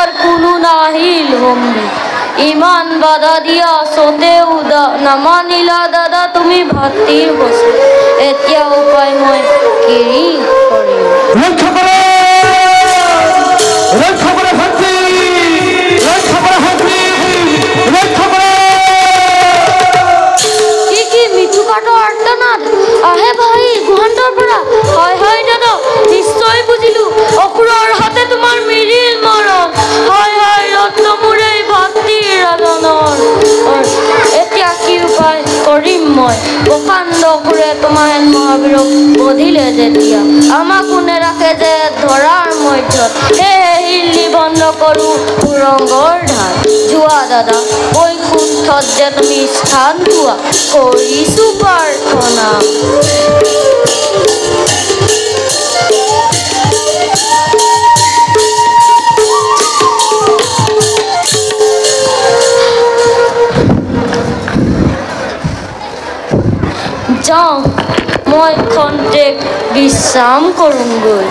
তোমার কোনো নাহিল হম্বি ইমান বাধা দিয়া সতেও নামানিলা দাদা তুমি ভাতিৰ বস্তু এতিয়া উপায় মই কিৰি কৰিম ৰক্ষা কৰে ৰক্ষা কৰে ভাতৃ ৰক্ষা কৰে ভাতৃ ৰক্ষা কৰে কি মিঠু কাটৰ আৰ্তনাদ আহে ভাই গুহান্তৰ পৰা হয় হয় দাদা নিশ্চয় বুজিলো অসুৰৰ হাতে তোমাৰ মিৰিল মৰণ হয় হয় ৰত্নমুৰে ভাতৃৰ ৰাজনৰ এতিয়া কি উপায় কৰিম মই প্ৰকাণ্ড অসুৰে তোমাৰ মহাবীৰক বধিলে যেতিয়া আমাকো নেৰাখে যে ধৰাৰ মধ্যত শিল নিবন্ধ কৰো সুৰংগৰ ঢাল যোৱা দাদা বৈকুণ্ঠত যে তুমি স্থান পোৱা কৰিছো প্ৰাৰ্থনা যাওঁ মই খন্তেক বিশ্ৰাম কৰোঁগৈ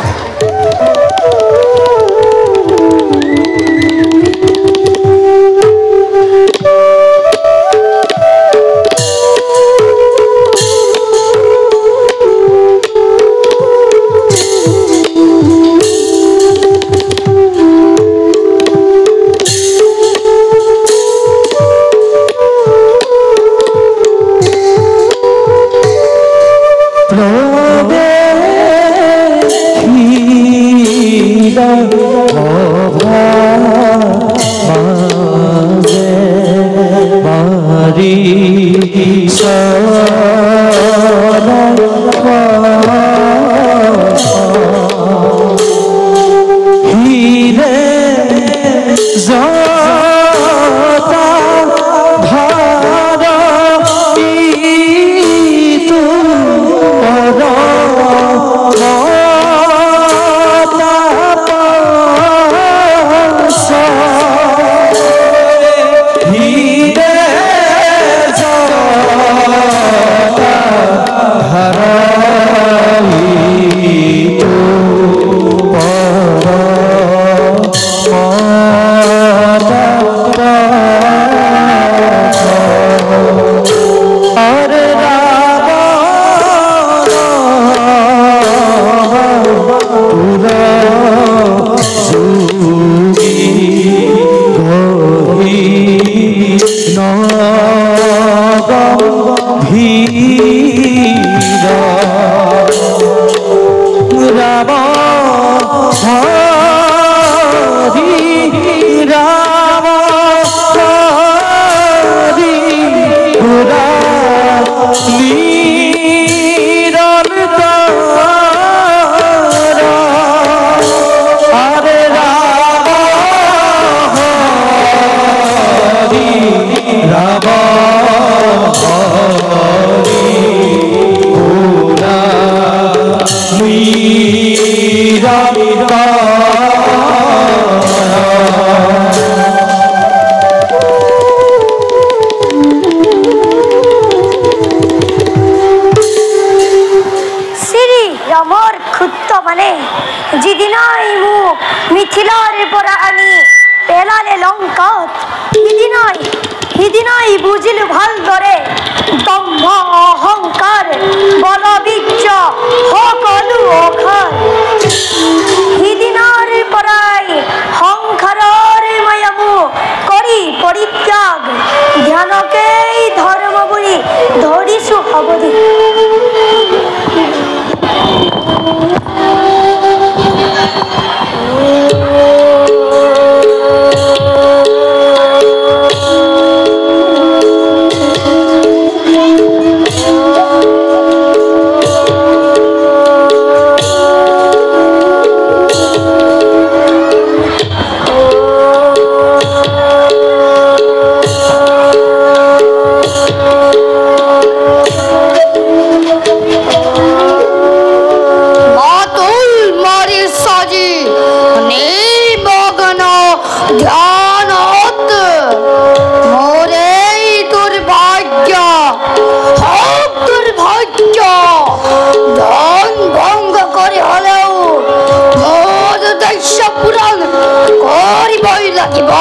লাগিব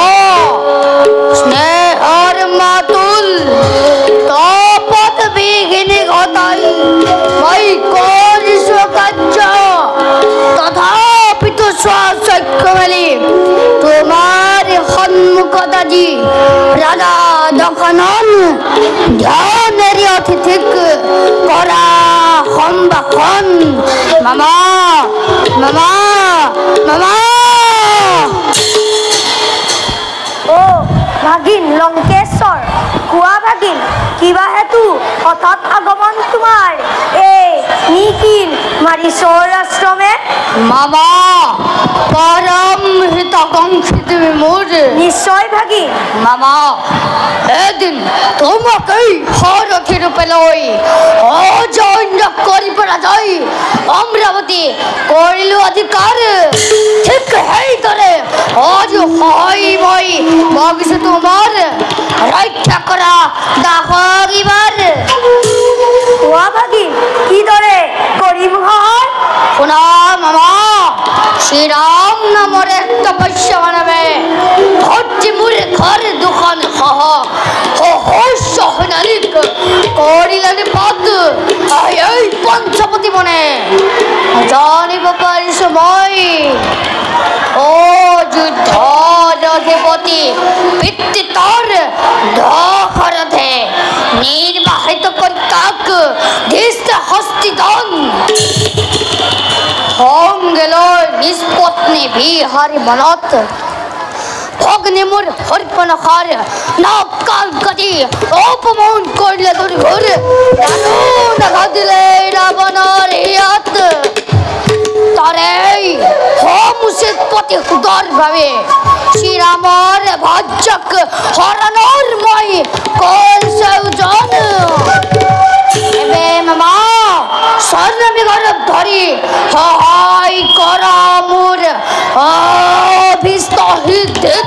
স্নেহৰ মাতুল তপত বিঘিনি ঘটাই মই কৰিছো কাৰ্য তথাপিতো চক্ষু মেলি তোমাৰ সন্মুখত আজি ৰাধা দখনন ধ্যানেৰে অতিথিক কৰা সম্ভাষণ মামা মামা মামা ও ভাগিন লঙ্কেশ্বৰ কোৱা ভাগিন কিবা হেতু হঠাৎ আগমন তোমাৰ এই নিখিল মাৰিচৰ আশ্ৰমে মামা পৰম হিতাকাংক্ষিত মোৰ নিশ্চয় ভাগিন মামা এদিন তোমাকেই সাৰথী ৰূপে লৈ অজন্য কৰি পৰা যায় অমৰাৱতী কৰিলো অধিকাৰ ঠিক সেইদৰে আজি মই ভাবিছো তোমাৰ ৰক্ষা কৰা দাসগিবাৰ কোৱা ভাগিন কিদৰে কৰিম সহায় শুনা মামা শ্ৰীৰাম নামৰ এক তপস্যা মানৱে ভৰ্তি মোৰ ঘৰ দুখন সহ সহস্য সোণালীক কৰিলে পদ এই পঞ্চপতি মনে জানিব পাৰিছো মই ও যুদ্ধৰ অধিপতি পিতৃতৰ দশৰথে নিৰ্বাহিত কৰি তাক ধৃষ্ট হস্তিদন সংগে লৈ নিজ পত্নী বিহাৰী মনত ভগ্নী মোৰ হৰিপনসাৰ নাকাল কাটি অপমান কৰিলে দুৰ্ঘৰ নাঘাটিলে ৰাৱণৰ ইয়াত তাৰে সমুচিত প্ৰতি সুদৰ ভাৱে শ্ৰীৰামৰ ভাজ্যক হৰণৰ মই কৰিছে জন এবে মামা স্বৰ্ণমী ঘৰত ধৰি সহায় কৰা মোৰ অভিষ্ট হৃদয়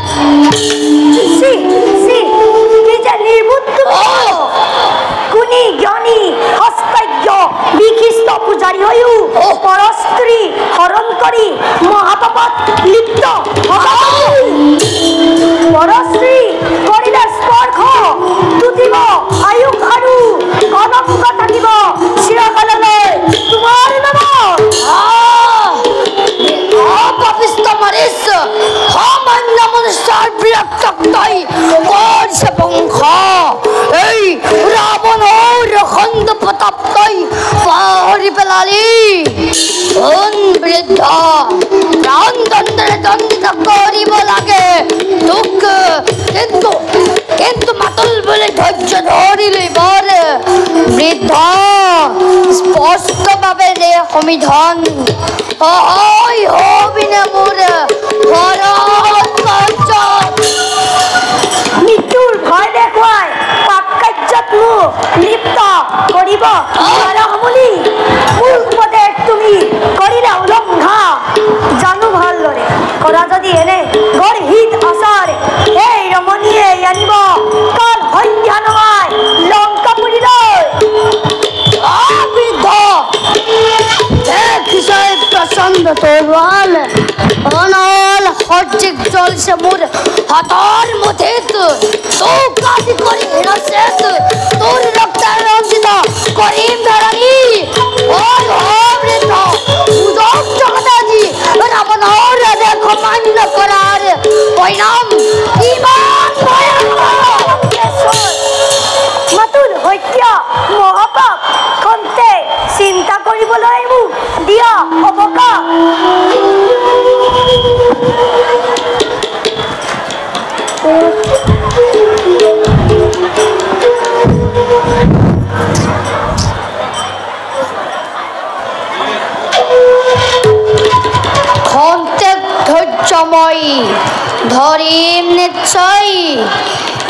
কুনি জ্ঞানী হস্তজ্ঞ বিশিষ্ট পূজাৰী হৈও পৰস্ত্ৰী হৰণ কৰি মহাপাপত লিপ্ত পৰস্ত্ৰী কৰিলে স্পৰ্শ তুতিব আয়ুস আৰু কনক থাকিব চিৰকাললৈ তোমাৰ নামত অপবিষ্ট মাৰিছ সামান্য মনুষ্যৰ বিৰক্তক তই কৰিছে বংশ এই ৰাৱণৰ খণ্ড প্ৰতাপ তই পাহৰি পেলালি বৃদ্ধ প্ৰাণ দণ্ডেৰে দণ্ডিত কৰিব লাগে তোক কিন্তু মাতল বুলি ধৈৰ্য ধৰিলি বৰ বৃদ্ধ স্পষ্টভাৱে দে সমিধান অহয় হবিনে মোৰ মৃত্যুৰ ভয় দেখুৱাই পাপ কাৰ্যত মোক লিপ্ত কৰিব বুলি মোৰ উপদেশ তুমি কৰিলা উলংঘা জানো ভালদৰে কৰা যদি এনে গৰ্হিত আচাৰ এই ৰমণীয়ে আনিব কাল সন্ধ্যা নহয় লংকাপুৰীলৈ বৃদ্ধ প্ৰচণ্ড তৰোৱাল অনল সজ্জিক জ্বলছে মোৰ হাতৰ মুঠিত তোক কাটি কৰি হিৰচেত তোৰ ৰক্তাৰে ৰঞ্জিত কৰিম ধৰণী বৃদ্ধ উদক জগত আজি ৰাৱণৰ দেশ মান্য কৰাৰ পৰিণাম কিমান মাতুল সত্য মহাপাপ খন্তে চিন্তা কৰিবলৈ মোক দিয়া অৱকাশ খন্তেক ধৈৰ্যময়ী ধৰিম নিশ্চয়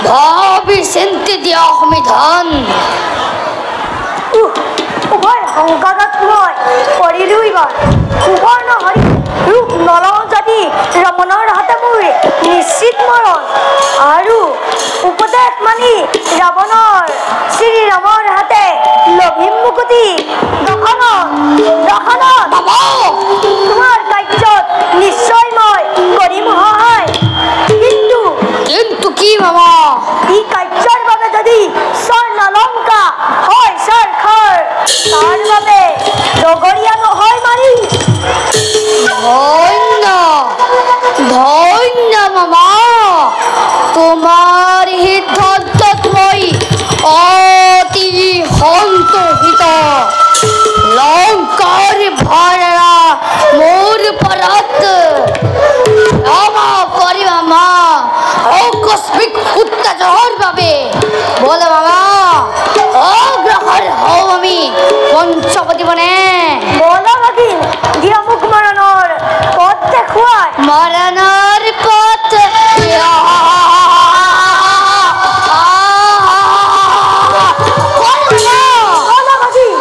ভাবি চিন্তি দিয়া সমিধান উভয় সংকটত মই পৰিলো এইবাৰ সুবৰ্ণ হৰি ৰূপ নলওঁ যদি ৰমণৰ হাতে মোৰ নিশ্চিত মৰণ আৰু উপদেশ মানি ৰাৱণৰ শ্ৰীৰামৰ হাতে লভিম মুকুতি দখনত তোমাৰ কাৰ্যত নিশ্চয় মই কৰিম সহায় কিন্তু তাৰ বাবে ডগৰীয়া নহয় মাৰি ধন্য ধন্য মামা, তোমাৰ সিদ্ধান্তত মই অতি সন্তোষিত। লংকাৰ ভাড়া মোৰ ওপৰত ক্ষমা কৰিবা মা, আকস্মিক উত্তেজনাৰ বাবে। বলে মামা, অগ্ৰসৰ হওঁ আমি পঞ্চৱতী বনে। বল ভাগিন, দিয়া মোক মৰণৰ পথ দেখুৱাই। মৰণৰ পথ বল ভাগিন।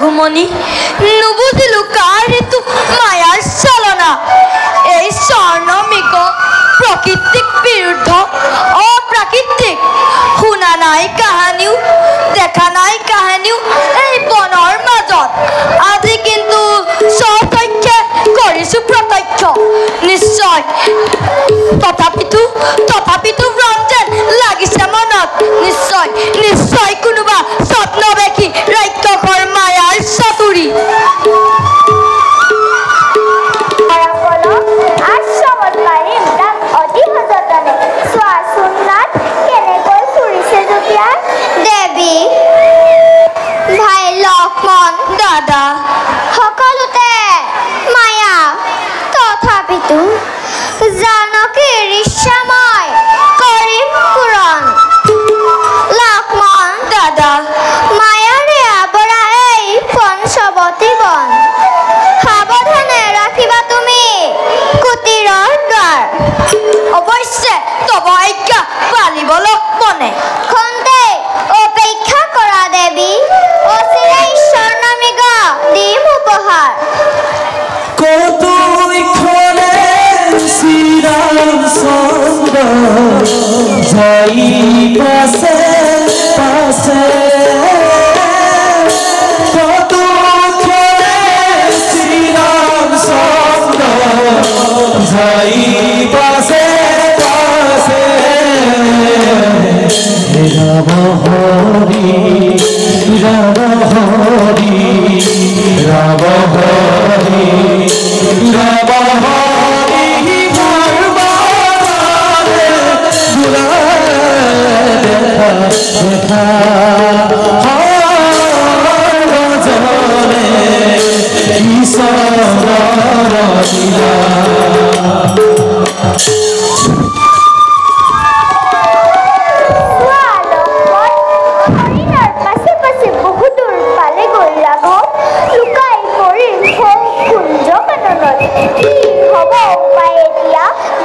ঘুমনি নুবুজিলো কাৰ এইটো মায়াৰ চালনা। এই স্বৰ্ণমিক প্ৰকৃতিক বিৰুদ্ধ অপ্ৰাকৃতিক। শুনা নাই কাহানিও, দেখা নাই কাহানিও এই বনৰ মাজত। আজি কিন্তু স্বচক্ষে কৰিছো প্ৰত্যক্ষ। নিশ্চয় তথাপিতো ৰঞ্জন লাগিছে মনত। নিশ্চয় নিশ্চয় কোনোবা স্বপ্নবেশী ৰাক্ষসৰ মায়াৰ চাতুৰি। দেৱী ভাই লক্ষ্মণ দাদা সকলোতে মায়া, তথাপিতো জানকীৰ ইচ্ছা মই কৰিম পূৰণ। লক্ষ্মণ দাদা মায়াৰে আৱৰা এই পঞ্চৱতী বন, সাৱধানে ৰাখিবা তুমি কুটিৰৰ দ্বাৰ। অৱশ্যে তব আজ্ঞা পালিব লক্ষ্মণে। খন্তে অপেক্ষা কৰা দেৱী, অচিৰে স্বৰ্ণমৃগ দিম উপহাৰ। যাই পাশে পাশে কত যাই পাশে পাশে ৰাম হৰি ৰাম হৰি ৰাম হৰি ৰাম হৰি বাৰবাৰে দেখা দেখা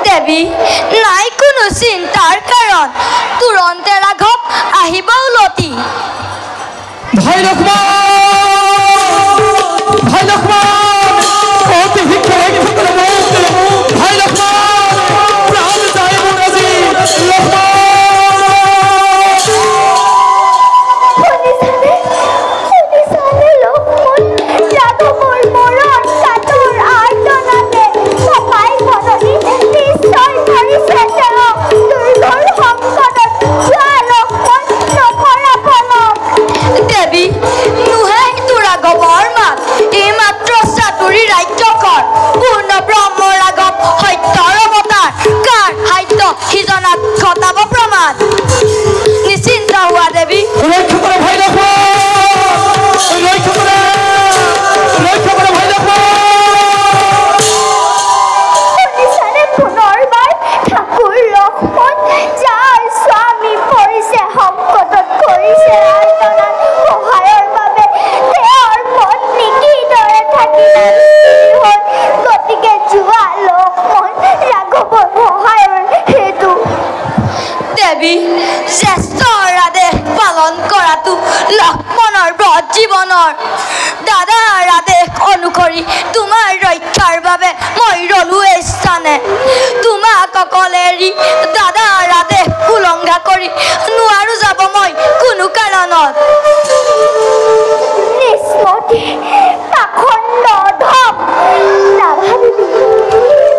দেৱী নাই কোনো চিন্তাৰ কাৰণ তুৰন্তে ৰাঘৱ আহিব উলটি ভাই লক্ষ্মণ ভাই লক্ষ্মণ অতি ভিক্ষাই ভাই লক্ষ্মণ প্রাণ যায় মনাজি লক্ষ্মণ জীৱনৰ দাদাৰ আদেশ অনুসৰি তোমাৰ ৰক্ষাৰ বাবে মই ৰলো এই স্থানে তোমাক অকলে এৰি দাদাৰ আদেশ উলংঘা কৰি নোৱাৰো যাব মই কোনো কাৰণত নিষ্পত্তি পাখণ্ড ধপ নাভাবিবি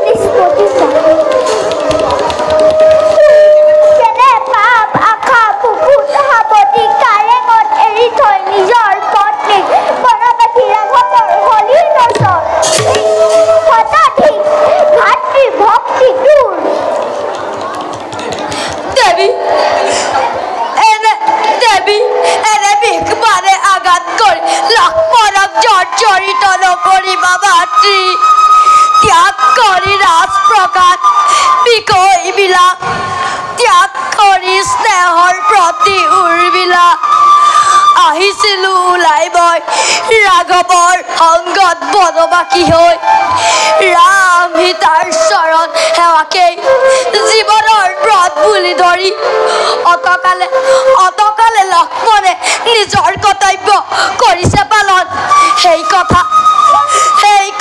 নিষ্পত্তি কেনে পাপ আশা বুকুত সাৱটি কাৰেঙত এৰি থৈ নিজৰ পত্নীক বনবাসী ৰাঘৱৰ হলি নচৰ শতাধিক ভাতৃ ভক্তি দূৰ দেৱী এনে বিষবাৰে আঘাত কৰি লক্ষ্মণক জৰ্জৰিত নকৰিবা ভাতৃ ত্যাগ কৰি ৰাজপ্ৰসাদ বিষয়বিলাক ত্যাগ কৰি স্নেহৰ প্ৰতি উৰ্বিলা আহিছিলো ওলাই মই ৰাঘৱৰ সংগত বনবাসী হৈ ৰাম সীতাৰ চৰণ সেৱাকেই জীৱনৰ ব্ৰত বুলি ধৰি অতকালে লক্ষ্মণে নিজৰ কৰ্তব্য কৰিছে পালন সেই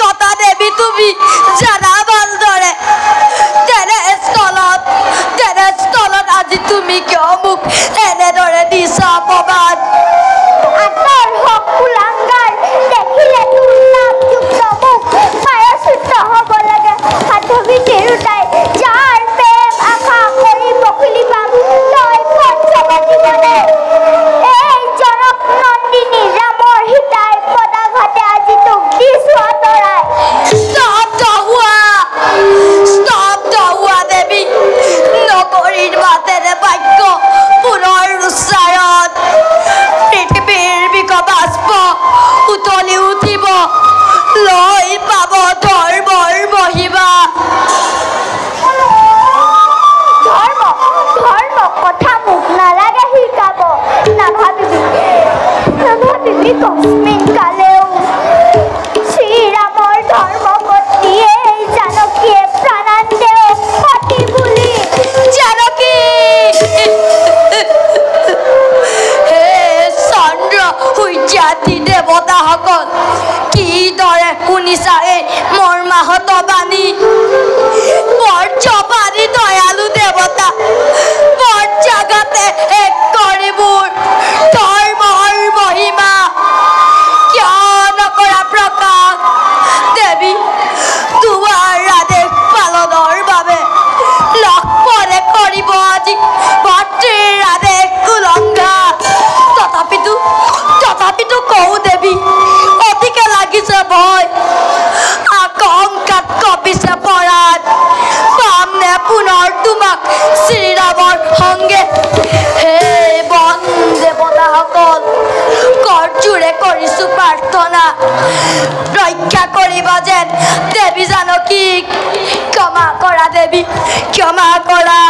কথা দেৱী তুমি জানা ভালদৰে তেনেস্থলত আজি তুমি কিয় মোক এনেদৰে দিছা অপমান আতৰ হক কুলাংগাৰ দেখিলে তোৰ নামযুক্ত মুখ পায়চ্যুত হ'ব লাগে সাধৱী তিৰোতাই যাৰ প্ৰেম আশা কৰি বকুলি পাম তই পঞ্চৱতী বনে এই জনক নন্দিনী ৰামৰ সীতাৰ পদাঘাতে আজি তোক দিছো আঁতৰাই স্তব্ধ হোৱা দেৱী নকৰিবা তেনে বাক্য পুনৰ উচ্চাৰণ পৃথিৱীৰ বিকবাস্প উতলি উঠিব লৈ পাব ধৰ্মৰ মহিমা ধৰ্ম কথা মোক নালাগে শিকাব নাভাবিবি কস্মিন কালেও শ্ৰীৰামৰ ধৰ্ম পত্নীয়ে জানকীয়ে প্ৰাণান্তেও পতি বুলি জানকী হে চন্দ্ৰ সূৰ্যাদি দেৱতাসকল কিদৰে শুনিছা এই মৰ্মাহত বাণী বৰ্জবাণী দয়ালু দেৱতা বৰ্জাগাতে এক কৰিবোৰ ধৰ্মৰ মহিমা কিয় নকৰা প্ৰকাশ দেৱী তোমাৰ আদেশ পালন ৰক্ষা কৰিবা যেন দেৱী জানকী ক্ষমা কৰা দেৱী ক্ষমা কৰা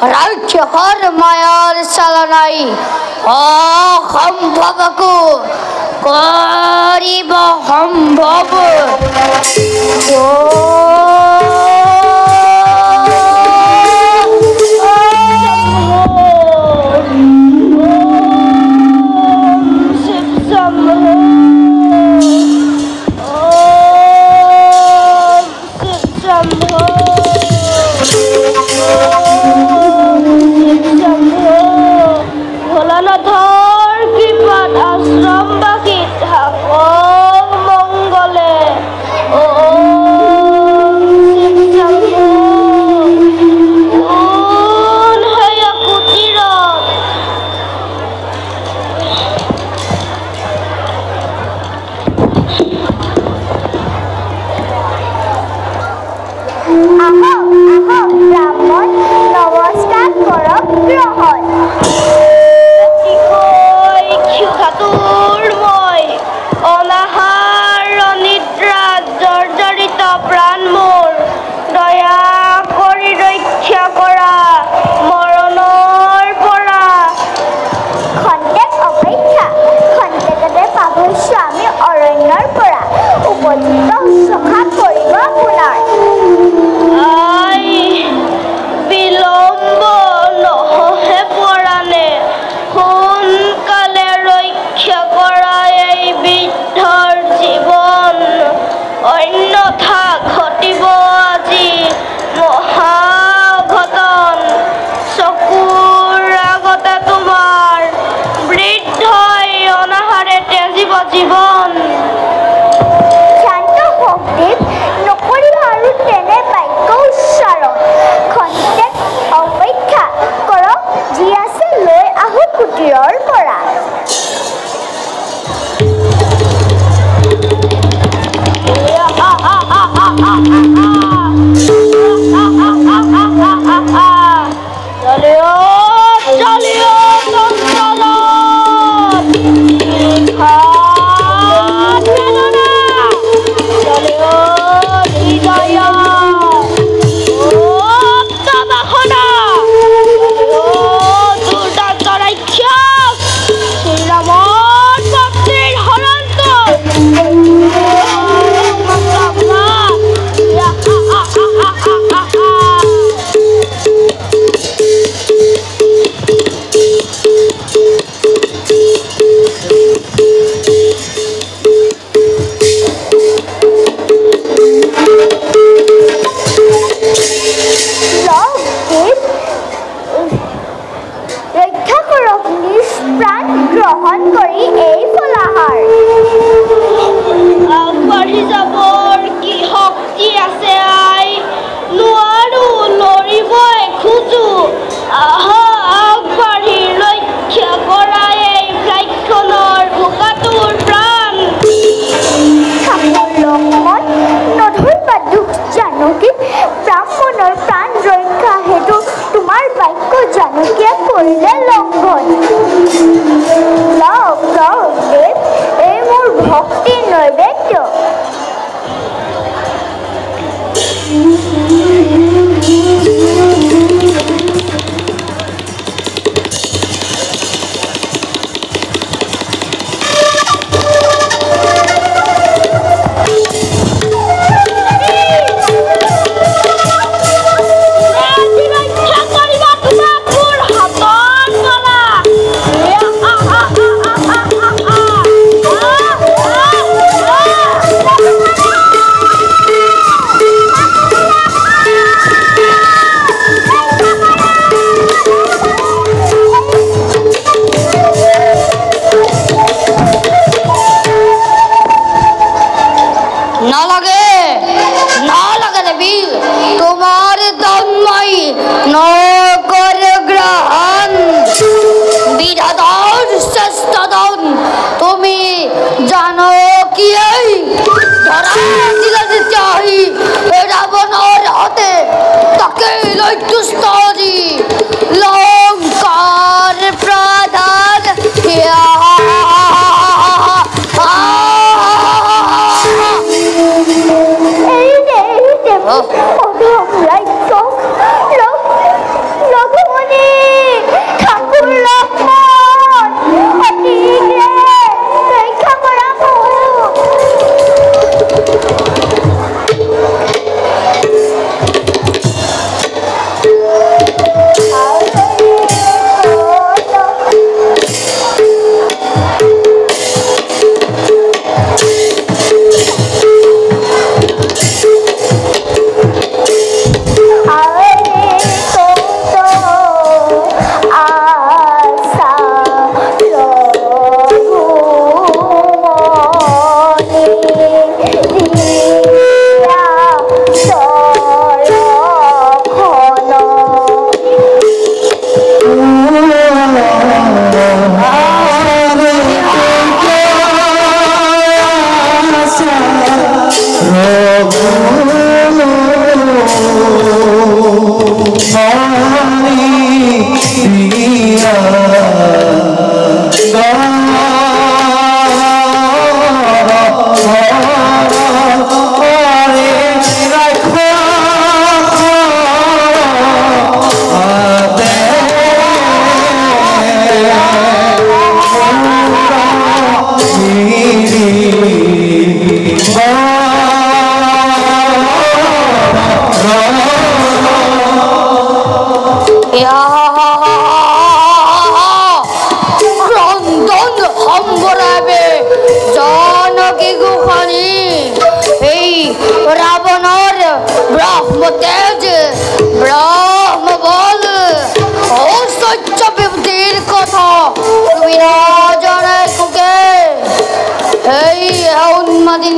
ৰাজ্যৰ মায়াৰ চালনাই অসম্ভৱকো কৰিব সম্ভৱ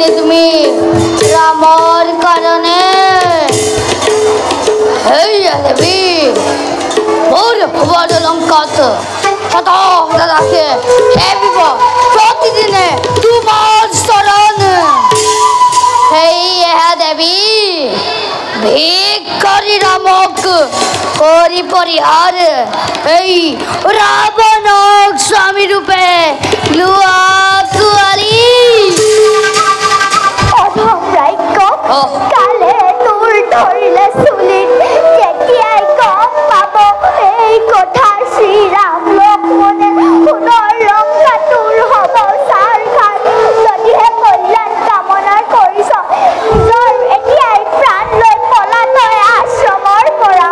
নে তুমি ৰামৰ কাৰণে হেইয়া দেৱী মোৰ খবৰ লংকাত সদা ৰাখে হেবিব প্ৰতিদিনে তোমাৰ চৰণ হেইয়া দেৱী ভিক্ষাৰী ৰামক কৰি পৰিহাৰ এই ৰাৱণক স্বামী ৰূপে লোৱা ছোৱালী কালে তোৰ ধৰিলে চুলিত তেতিয়াই গম পাব এই কথা শ্ৰীৰাম লক্ষ্মণে সোণৰ লংকা তোৰ হ'ব চাৰঘাট যদিহে কল্যাণ কামনা কৰিছ নিজৰ এতিয়াই প্ৰাণ লৈ পলা তই আশ্ৰমৰ পৰা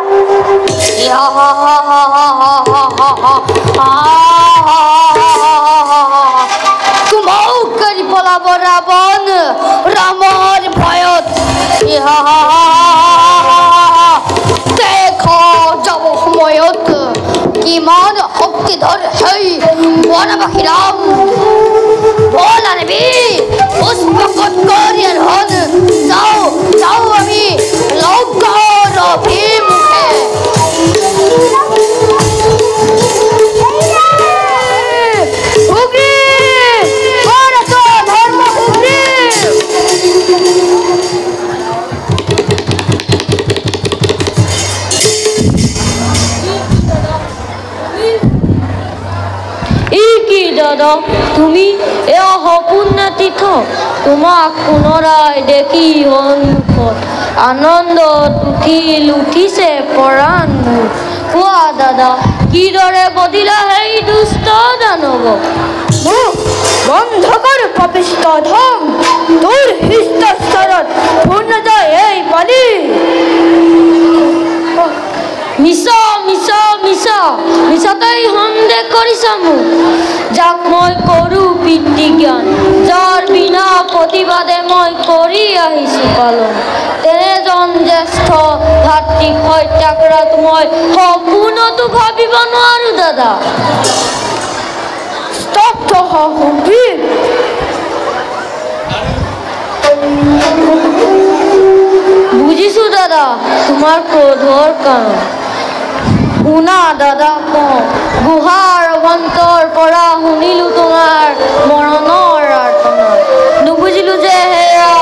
তোমাও কৰি পলাব ৰাৱণ ৰামৰ ভয়ত দেখা যাব সময়ত কিমান শক্তিধৰ সেই বনবাসী ৰাম বলা দেৱী পুষ্পকত কৰি হন যাওঁ যাওঁ আমি লংকাৰ অভিমুখে দাদা তুমি এয়া সপোন তীৰ্থ তোমাক পুনৰাই দেখি সন্মুখত আনন্দত উঠিছে পৰাণ মোৰ কোৱা দাদা কিদৰে বদিলা সেই দুষ্ট দানৱ মুখ বন্ধ কৰ পাপিষ্ট ধম তোৰ হৃষ্টস্বৰত পূৰ্ণ যায় এই পালি মিছা মিছা মিছা মিছাতেই সন্দেহ কৰিছা মোক যাক মই কৰোঁ পিতৃজ্ঞান যাৰ বিনা প্ৰতিবাদে মই কৰি আহিছোঁ পালন তেনেজন জ্যেষ্ঠ ভাতৃক হত্যা কৰাটো মই সপোনতো ভাবিব নোৱাৰোঁ দাদা স্তব্ধ সুবীৰ বুজিছোঁ দাদা তোমাৰ ক্ৰোধৰ কাৰণ শুনা দাদা কওঁ গুহাৰ অভন্তৰ পৰা শুনিলোঁ তোমাৰ মৰণৰ আৰ্তনা নুবুজিলোঁ যে সেয়া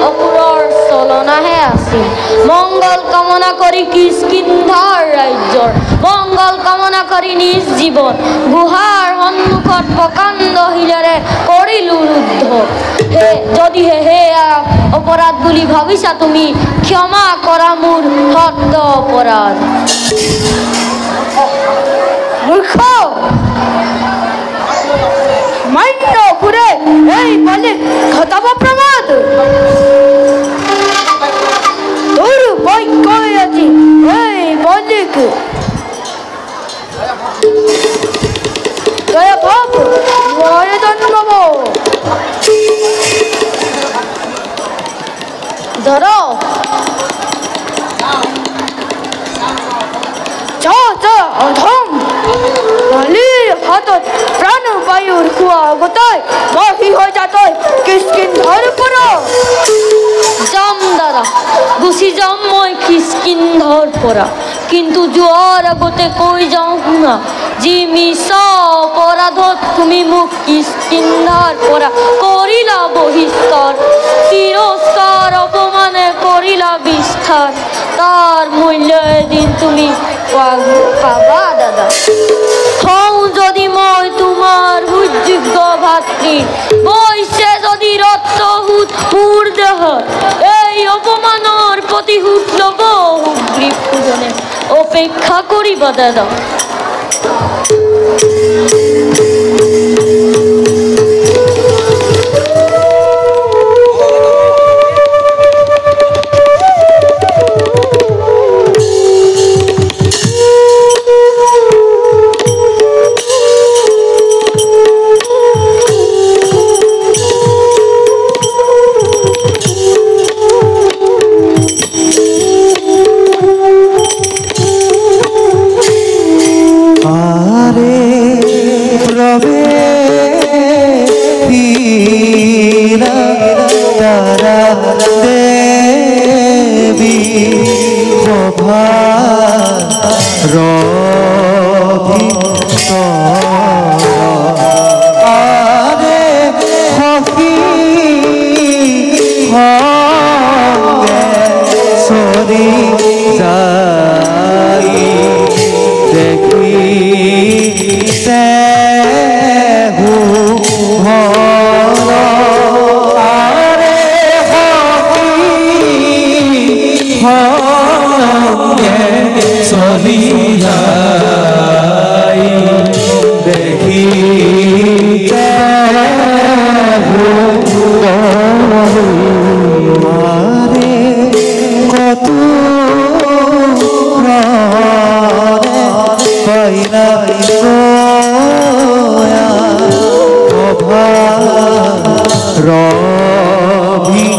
অসুৰৰ চলনাহে আছিল মংগল কামনা কৰি কিষ্কিন্ধাৰ ৰাজ্যৰ মংগল কামনা কৰি নিজ জীৱন গুহাৰ সন্মুখত প্ৰকাণ্ড শিলেৰে কৰিলোঁ ৰুদ্ধ যদিহে সেয়া অপৰাধ বুলি ভাবিছা তুমি ক্ষমা কৰা মোৰ সদ্য অপৰাধ মূৰ্খ মান্য পুৰে এই বালিক ঘটাব প্ৰমাদ তোৰ বৈক্যই আজি এই বালিক দয়া ভাব মই জন্মাব ধৰ অধম বালিৰ হাতত প্ৰাণ বায়ুৰ খোৱা গোটাই বাহি হৈ যা তই কিষ্কিন্ধাৰ পৰা যাম দাদা গুচি যাম মই কিষ্কিন্ধাৰ পৰা কিন্তু যোৱাৰ আগতে কৈ যাওঁ শুনা যি মিছা অপৰাধত তুমি মোক কিষ্কিন্ধাৰ পৰা কৰিলা বহিষ্কাৰ তিৰস্কাৰ অপমানে কৰিলা বিস্তাৰ তাৰ মূল্য এদিন তুমি পাবা দাদা হওঁ যদি মই তোমাৰ সুযোগ্য ভাতৃ বৈছে যদি ৰক্তসূত মোৰ দেহত এই অপমানৰ প্ৰতিশোধ ল'ব সুগ্ৰীৱ পূজনে অপেক্ষা কৰিবা দাদা যাই দেখি আৰে কত পাইনা ৰবি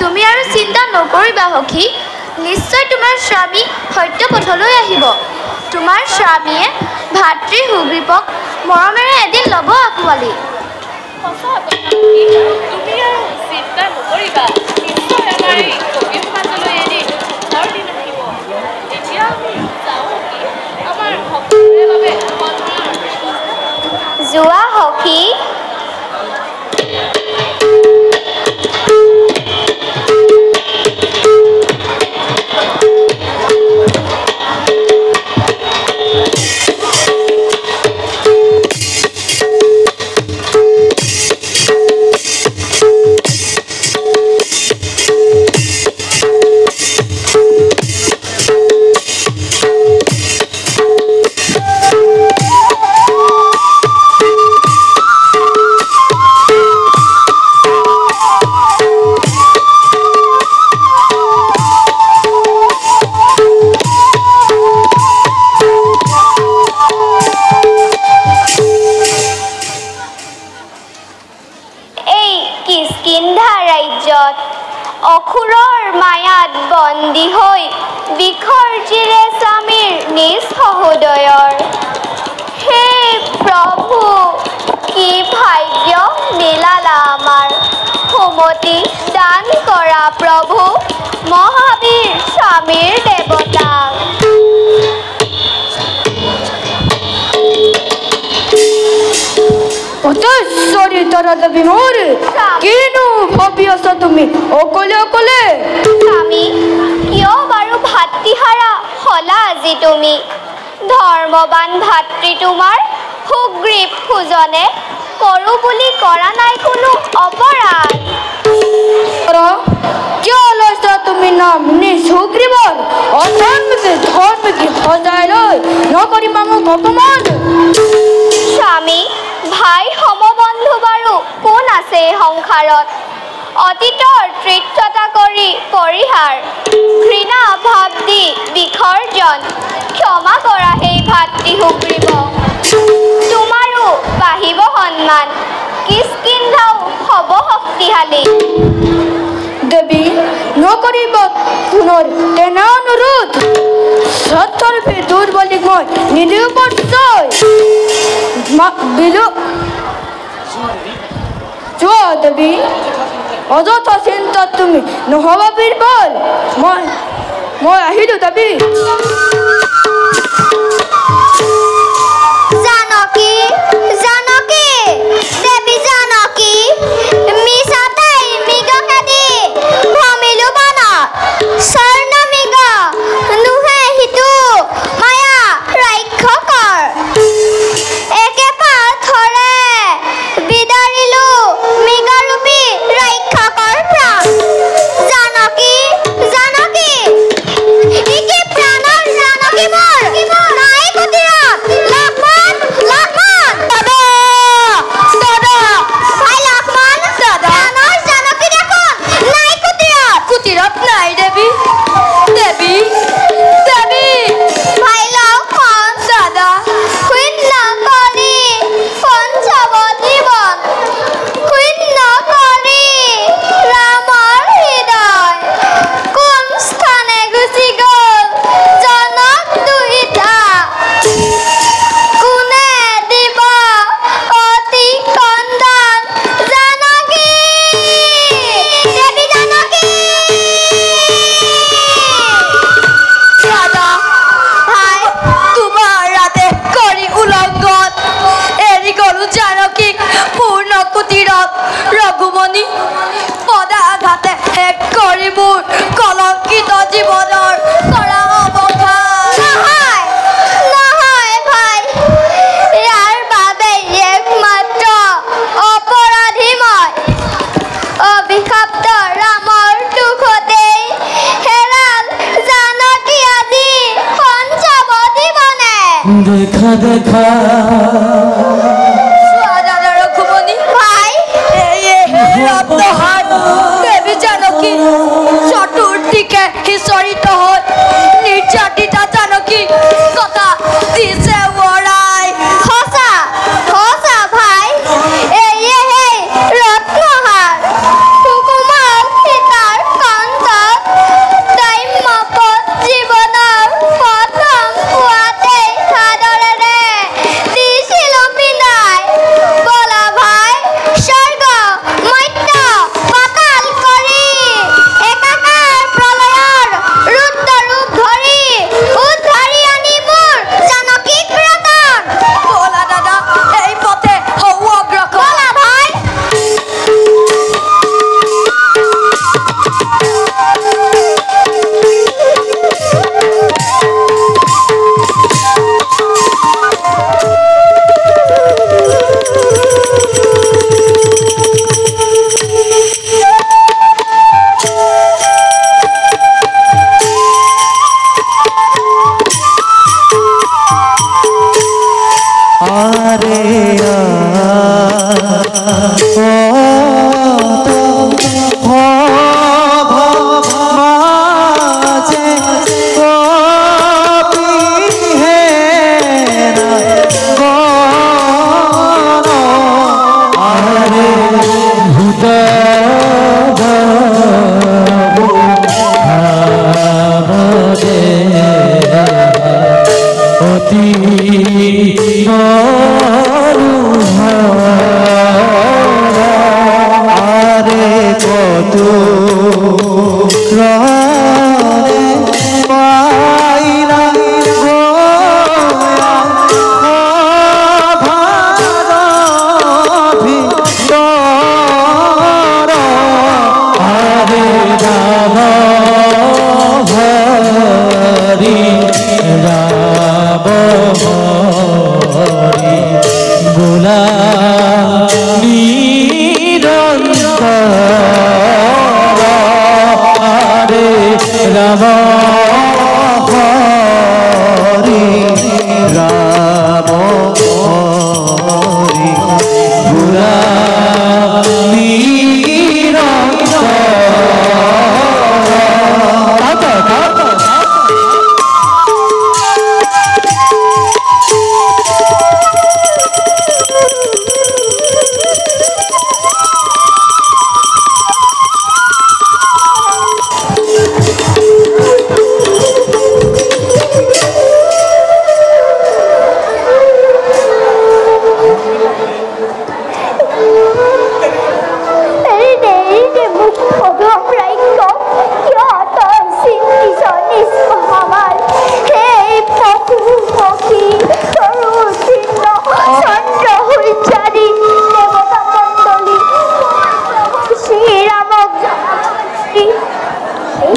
তুমি আৰু চিন্তা নকৰিবা সখী নিশ্চয় তোমাৰ স্বামী সত্য পথলৈ আহিব তোমাৰ স্বামীয়ে ভাতৃ সুগ্ৰীৱক মৰমেৰে এদিন ল'ব আঁকোৱালি তুমি আৰু চিন্তা নকৰিবা নিশ্চয় আমাৰ এই কবিৰ সমাজলৈ এদিন ঘৰ দিন আহিব এতিয়া আমি যাওঁ আমাৰ সকলোৰে বাবে যোৱা সখী অসুৰৰ মায়াত বন্দী হৈ বিখৰ্জিৰে স্বামীৰ নিজ সহোদয়ৰ হে প্ৰভু কি ভাগ্য মিলালা আমাৰ সুমতি দান কৰা প্ৰভু মহাবীৰ স্বামীৰ দেৱতাক দেৱী মোৰ কিনো ভাবি আছা তুমি অকলে অকলে স্বামী কিয় বাৰু ভাতৃহাৰা হলা আজি তুমি ধৰ্মবান ভাতৃ তোমাৰ সুগ্ৰীৱ সুজনে কৰো বুলি কৰা নাই কোনো অপৰাধ কিয় লৈছা তুমি নাম নিজ সুগ্ৰীৱৰ ধৰ্মকে সজাই লৈ নকৰিবা মোক অপমান স্বামী ভাই সমবন্ধু বাৰু কোন আছে সংসাৰত অতীতৰ তৃপ্ততা কৰি পৰিহাৰ ঘৃণা ভাৱ দি বিসৰ্জন ক্ষমা কৰা সেই ভাতৃ সুগ্ৰীৱ তোমাৰো বাঢ়িব সন্মান কিষ্কিন্ধাও হ'ব শক্তিশালী দেৱী নকৰিব পুনৰ তেনে অনুৰোধ সত্তৰ দূৰ বুলি মই নিদিও পৰিচয় চোৱা দেৱী অযথা চিন্তা তুমি নহবা বীৰবল মই আহিলো দেৱী জানকী জানকী দেৱী জানকী মিছাতেই মৃগকাদি ভ্ৰমিলো বানত স্বৰ্ণ মৃগ নুহে সিটো মায়া ৰাক্ষকৰ একে পাথৰে বিদাৰিলো মৃগৰূপী ৰাক্ষকৰ প্ৰাণ জানকী জানকী ইকি প্ৰাণৰ জানকী মোৰ নাই গতিৰ দেখা দেখা দাদা ৰঘুমণি ভাই ৰত্নহাৰ দেবী জানকী চতুৰ্দিকে হিচৰিত হৈ নিৰ্যাতিতা জানকী কথা দিছে বৰাই সঁচা সঁচা ভাই এই ৰত্নহাৰ সুকুমাৰ সীতাৰ কান্তক দৈম্যপদ জীৱনৰ প্ৰথম পুৱাতেই সাদৰেৰে দিছিল বিদায় বলা ভাই স্বৰ্গ মৰ্ত্য পাতাল কৰি একাকাৰ প্ৰলয়ৰ ৰুদ্ৰৰূপ ধৰি উদ্ধাৰি আনি মোৰ জানকীক ৰতন বলা দাদা এই পথে হও অগ্ৰসৰ বলা ভাই আরে মাঝে হে আরে ভূত অতি আরে কত পাইলা আরে রাম হরি রাম হরি গোলা নিরন্তর আরে রাম হরি রাম হরি গোলা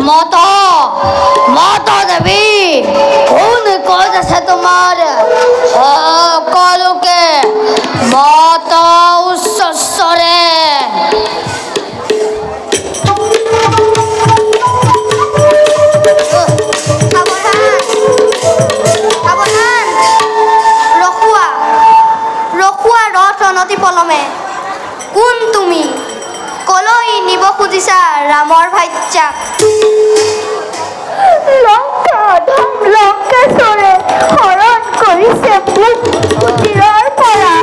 মাতা মাতা দেবী কোন কাজ আছে তোমার কলকে মাতা উচ্চস্বরে ৰখুৱা ৰথ ৰণতি পলমে কোন তুমি কলৈ নিব খুজিছা ৰামৰ ভাইজাক লংকেশ্বৰে হৰণ কৰিছে মোক কুটিৰৰ পৰা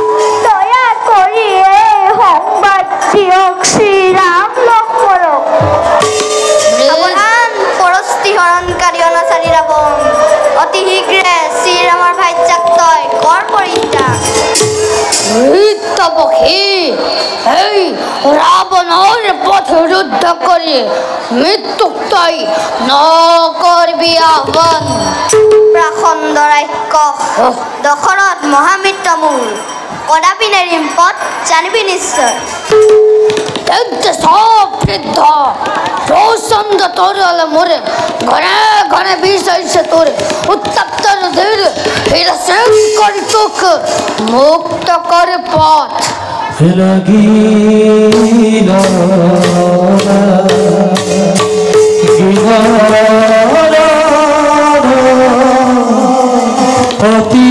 দয়া কৰি এই সংবাদ দিয়ক শ্ৰীৰাম লক্ষ্মণক সাৱধান পৰস্তি হৰণকাৰী অনাচাৰী ৰাৱণ অতি শীঘ্ৰে শ্ৰীৰামৰ ভাইজাক তই কৰ পৰিত্যাগ এই ৰাবণেৰ পথ ৰুদ্ধ কৰে মৃত্যু তৈ নকৰবি আহ্বান প্ৰাখণ্ড ৰাক্ষস দশৰথ মহামিত্ৰ মোৰ কদাপি নেৰিম পথ জানিবি নিশ্চয় সব বৃদ্ধ প্রচন্ড তরলে মরে ঘরে ঘরে বিষ হয়েছে তোরে উত্তপ্ত ধীর হিরসেন করি চোখ মুক্ত করে পথ অতি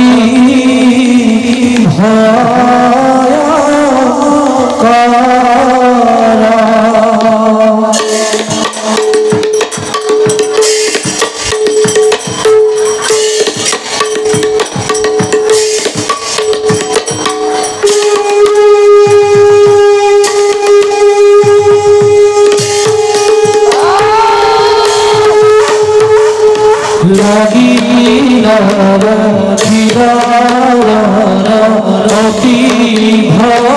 লাগিলা অতি ভয়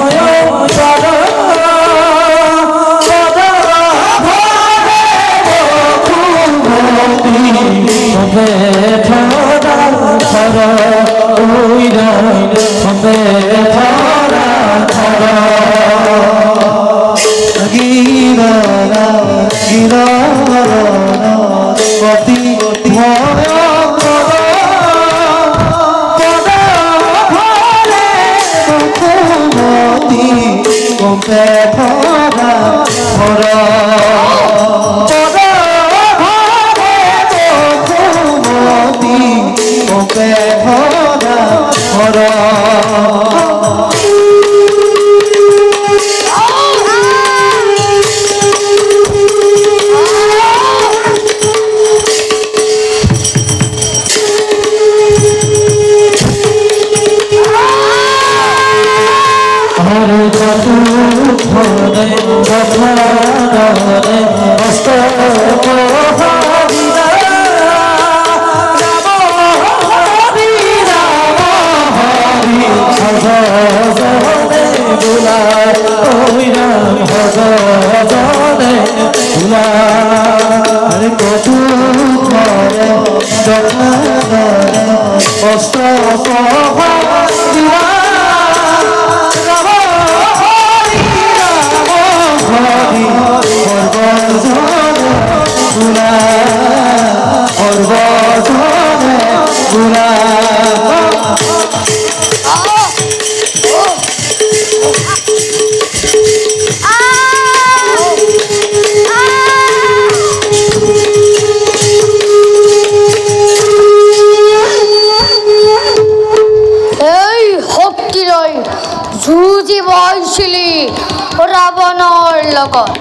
ৰাৱণৰ লগত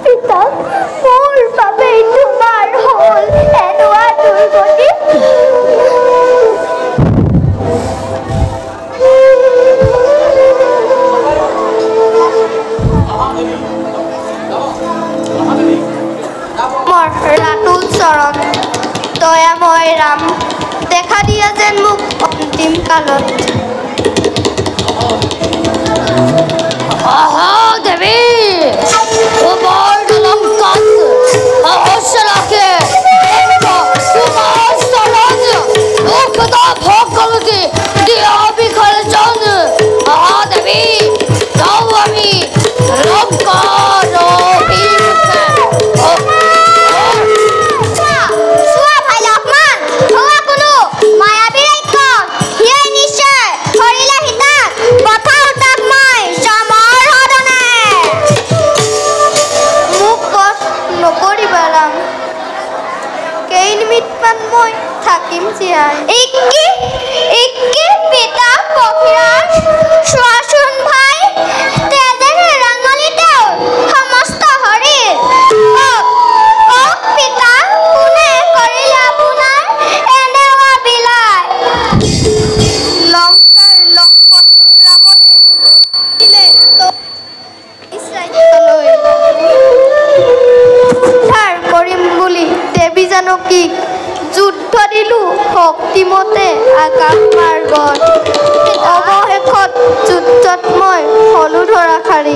পিতা মোৰ বাবে তোমাৰ হ'ল এনেকুৱা দুৰ্গতি মোৰ ৰাতুল চৰণ দয়াময় ৰাম দেখা দিয়া যেন মোক অন্তিম কালত দেৱী তোমাৰ লংকাত সাহস ৰাখে তোমাৰ চৰণ মুখতা ভগৱতী দিয়া বিসৰ্জন দেৱী যাওঁ আমি লংকাৰ মই থাকিম জীয়াই একে পিতা পখিৰাজ চোৱাচোন ভাই তেজেৰে ৰাঙলিতেও সমস্ত শৰীৰ পিতা কোনে কৰিলে আপোনাৰ এনেকুৱা বিলাই লংকাৰ লংপট ৰাৱণে দিলে ইছৰাইললৈ উদ্ধাৰ কৰিম বুলি দেৱী জানকীক যুদ্ধ দিলো শক্তিমতে আকাশ মাৰ্গত অৱশেষত যুদ্ধত মই হলো ধৰাশাৰী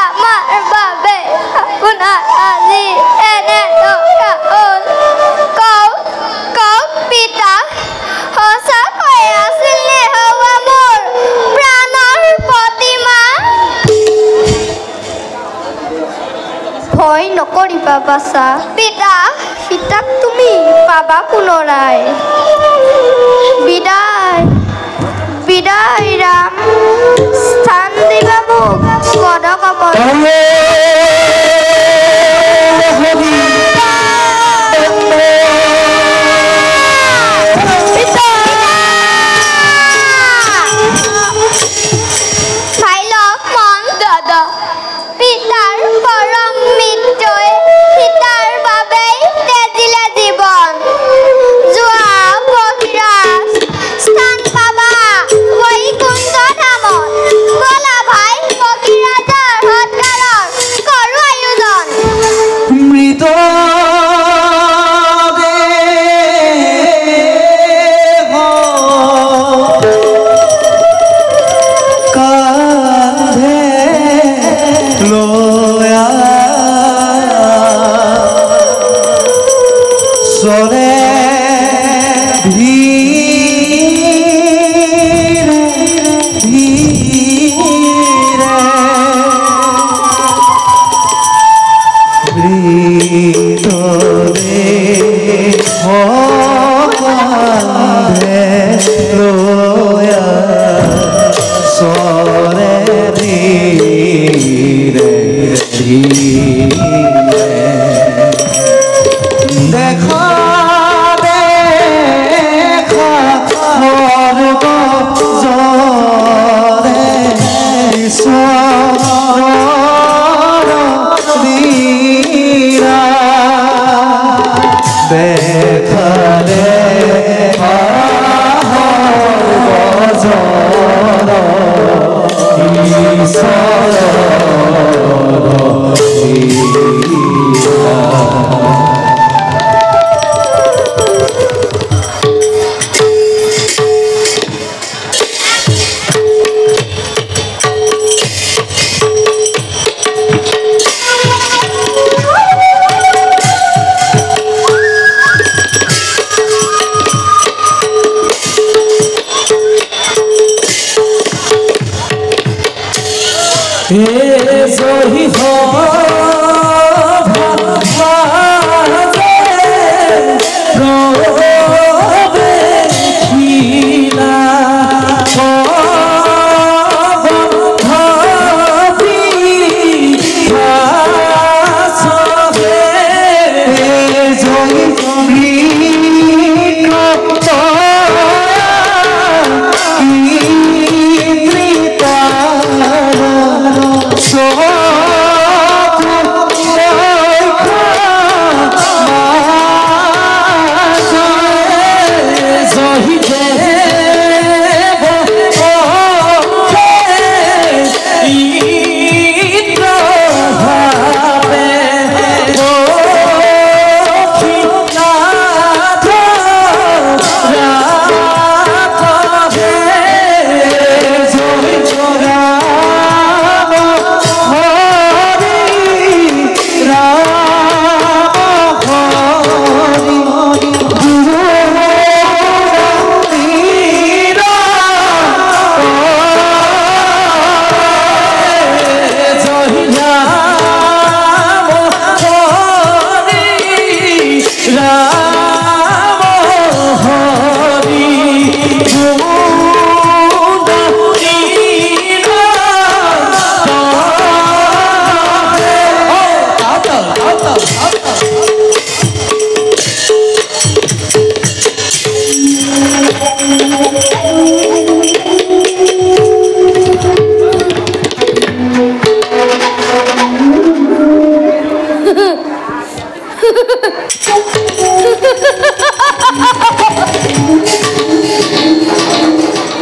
আমাৰ বাবে আপোনাৰ আজি এনে টকা হ'ল কওক পিতা সঁচাকৈ আছিল নে হোৱা মোৰ প্ৰাণৰ প্ৰতিমা ভয় নকৰিবা বাছা পিতা সীতাক তুমি পাবা পুনৰাই বিদায় ৰাম স্থান দিবা মোক পদকমল ভাই লক্ষ্মণ দাদা পিতাৰ পৰম মৃত্যুই সীতাৰ বাবেই তেজিলে জীৱন যোৱা পখিৰাজ স্থান পাবা বৈকুণ্ঠ জহি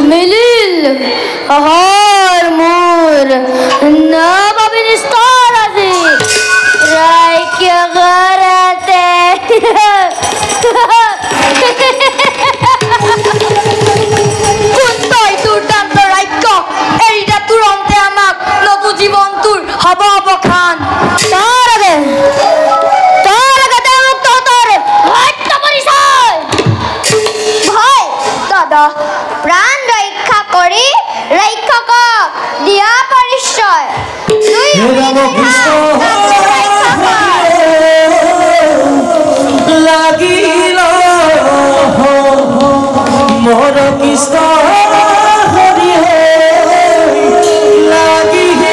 মিলিল আহার মোর না ভাবিন স্তর আছে রাইকে গরাতে কোনটাই তোর দান্ত রাইক এইটা তোর অন্তে আমাক নবু জীবন তোর হব অবখান তার আগে দেখ তোর হত্যা পরিচয় ভয় দাদা প্রাণ রক্ষা করে রক্ষক দিয়া পরিচয় তুই লাগিল মোর কৃষ্ণ হরি লাগিল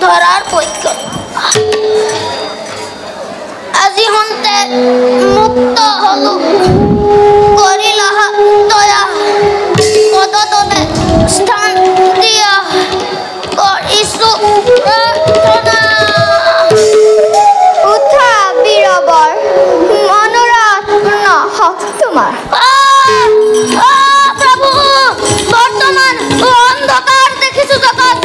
ধরার পৈক্য আজি হন্তে মুক্ত হলু করিলাহা দয়া পদতলে স্থান দিয়া কৰিছো প্ৰাৰ্থনা। উঠা বীৰবৰ মনোৰথ পূৰ্ণ হওক তোমাৰ। প্ৰভু বৰ্তমান অন্ধকাৰ দেখিছো জগত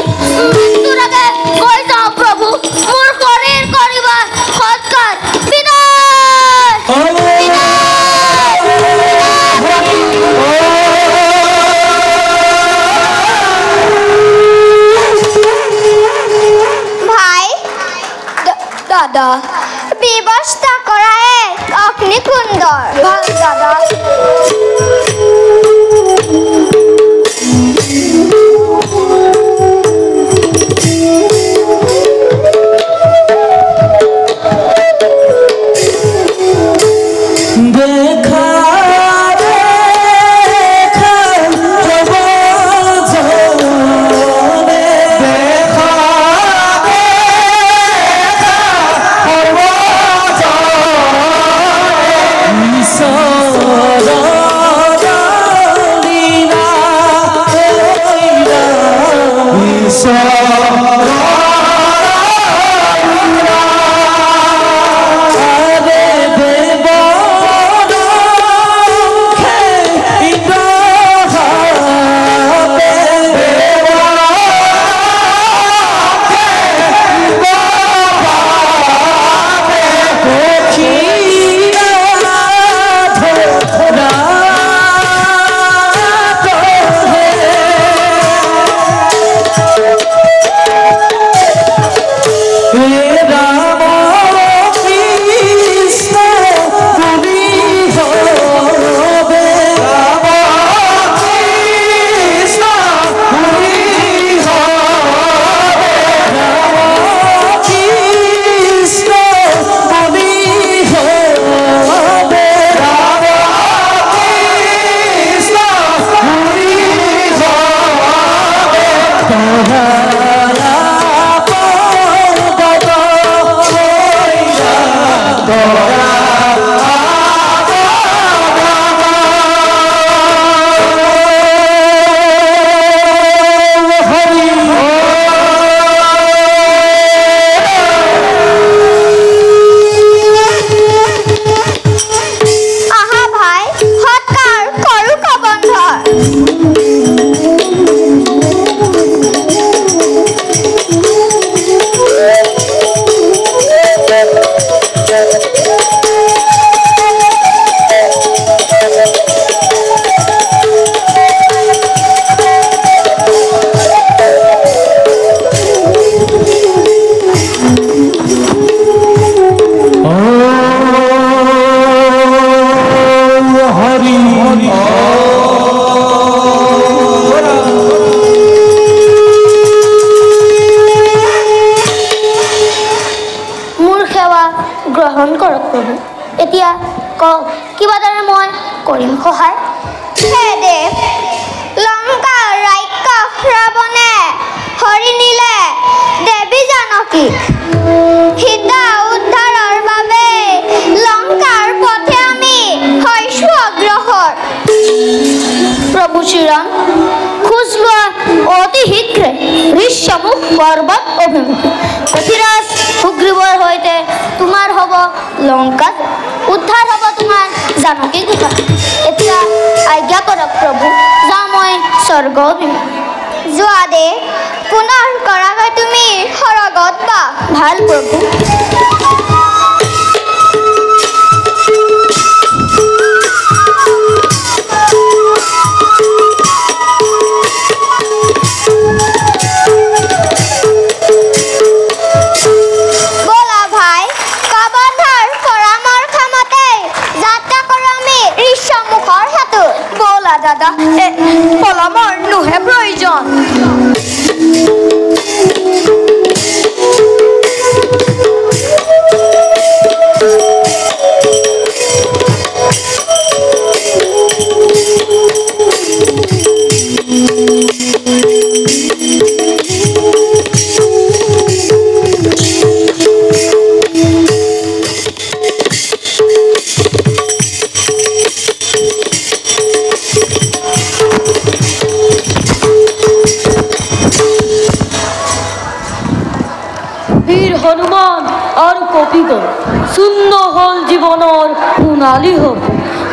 মৃত্যুৰ আগে গৈ যাওঁ প্ৰভু মোৰ শৰীৰ কৰিবা সৎকাৰ ভাই দাদা ব্যৱস্থা কৰায়ে অগ্নিকুণ্ডৰ ভাল দাদা। গ্ৰহণ কৰক প্ৰভু। এতিয়া কওক কিবা দৰে মই কৰিম সহায়। হে দেৱ, লংকাৰ ৰাক্ষস ৰাৱণে হৰি নিলে দেৱী জানকীক। সীতা উদ্ধাৰৰ বাবে লংকাৰ পথে আমি হৈছো অগ্ৰসৰ। প্ৰভু শ্ৰীৰাম খোজ লোৱা অতি শীঘ্ৰে ঋষ্যমুখ পৰ্বত অভিমুখে। অধিৰাজ সুগ্ৰীৱৰ সৈতে তোমাৰ হ'ব লংকাত, উদ্ধাৰ হ'ব তোমাৰ জানকী গুহা। এতিয়া আজ্ঞা কৰক প্ৰভু, যাওঁ মই স্বৰ্গ অভিমুখে। যোৱা দে, পুনৰ কৰাগৈ তুমি সৰগত বা। ভাল প্ৰভু। দাদা পলামৰ নোহে প্ৰয়োজন। গোপীগণ শূন্য হল জীৱনৰ সোণালী হ'ব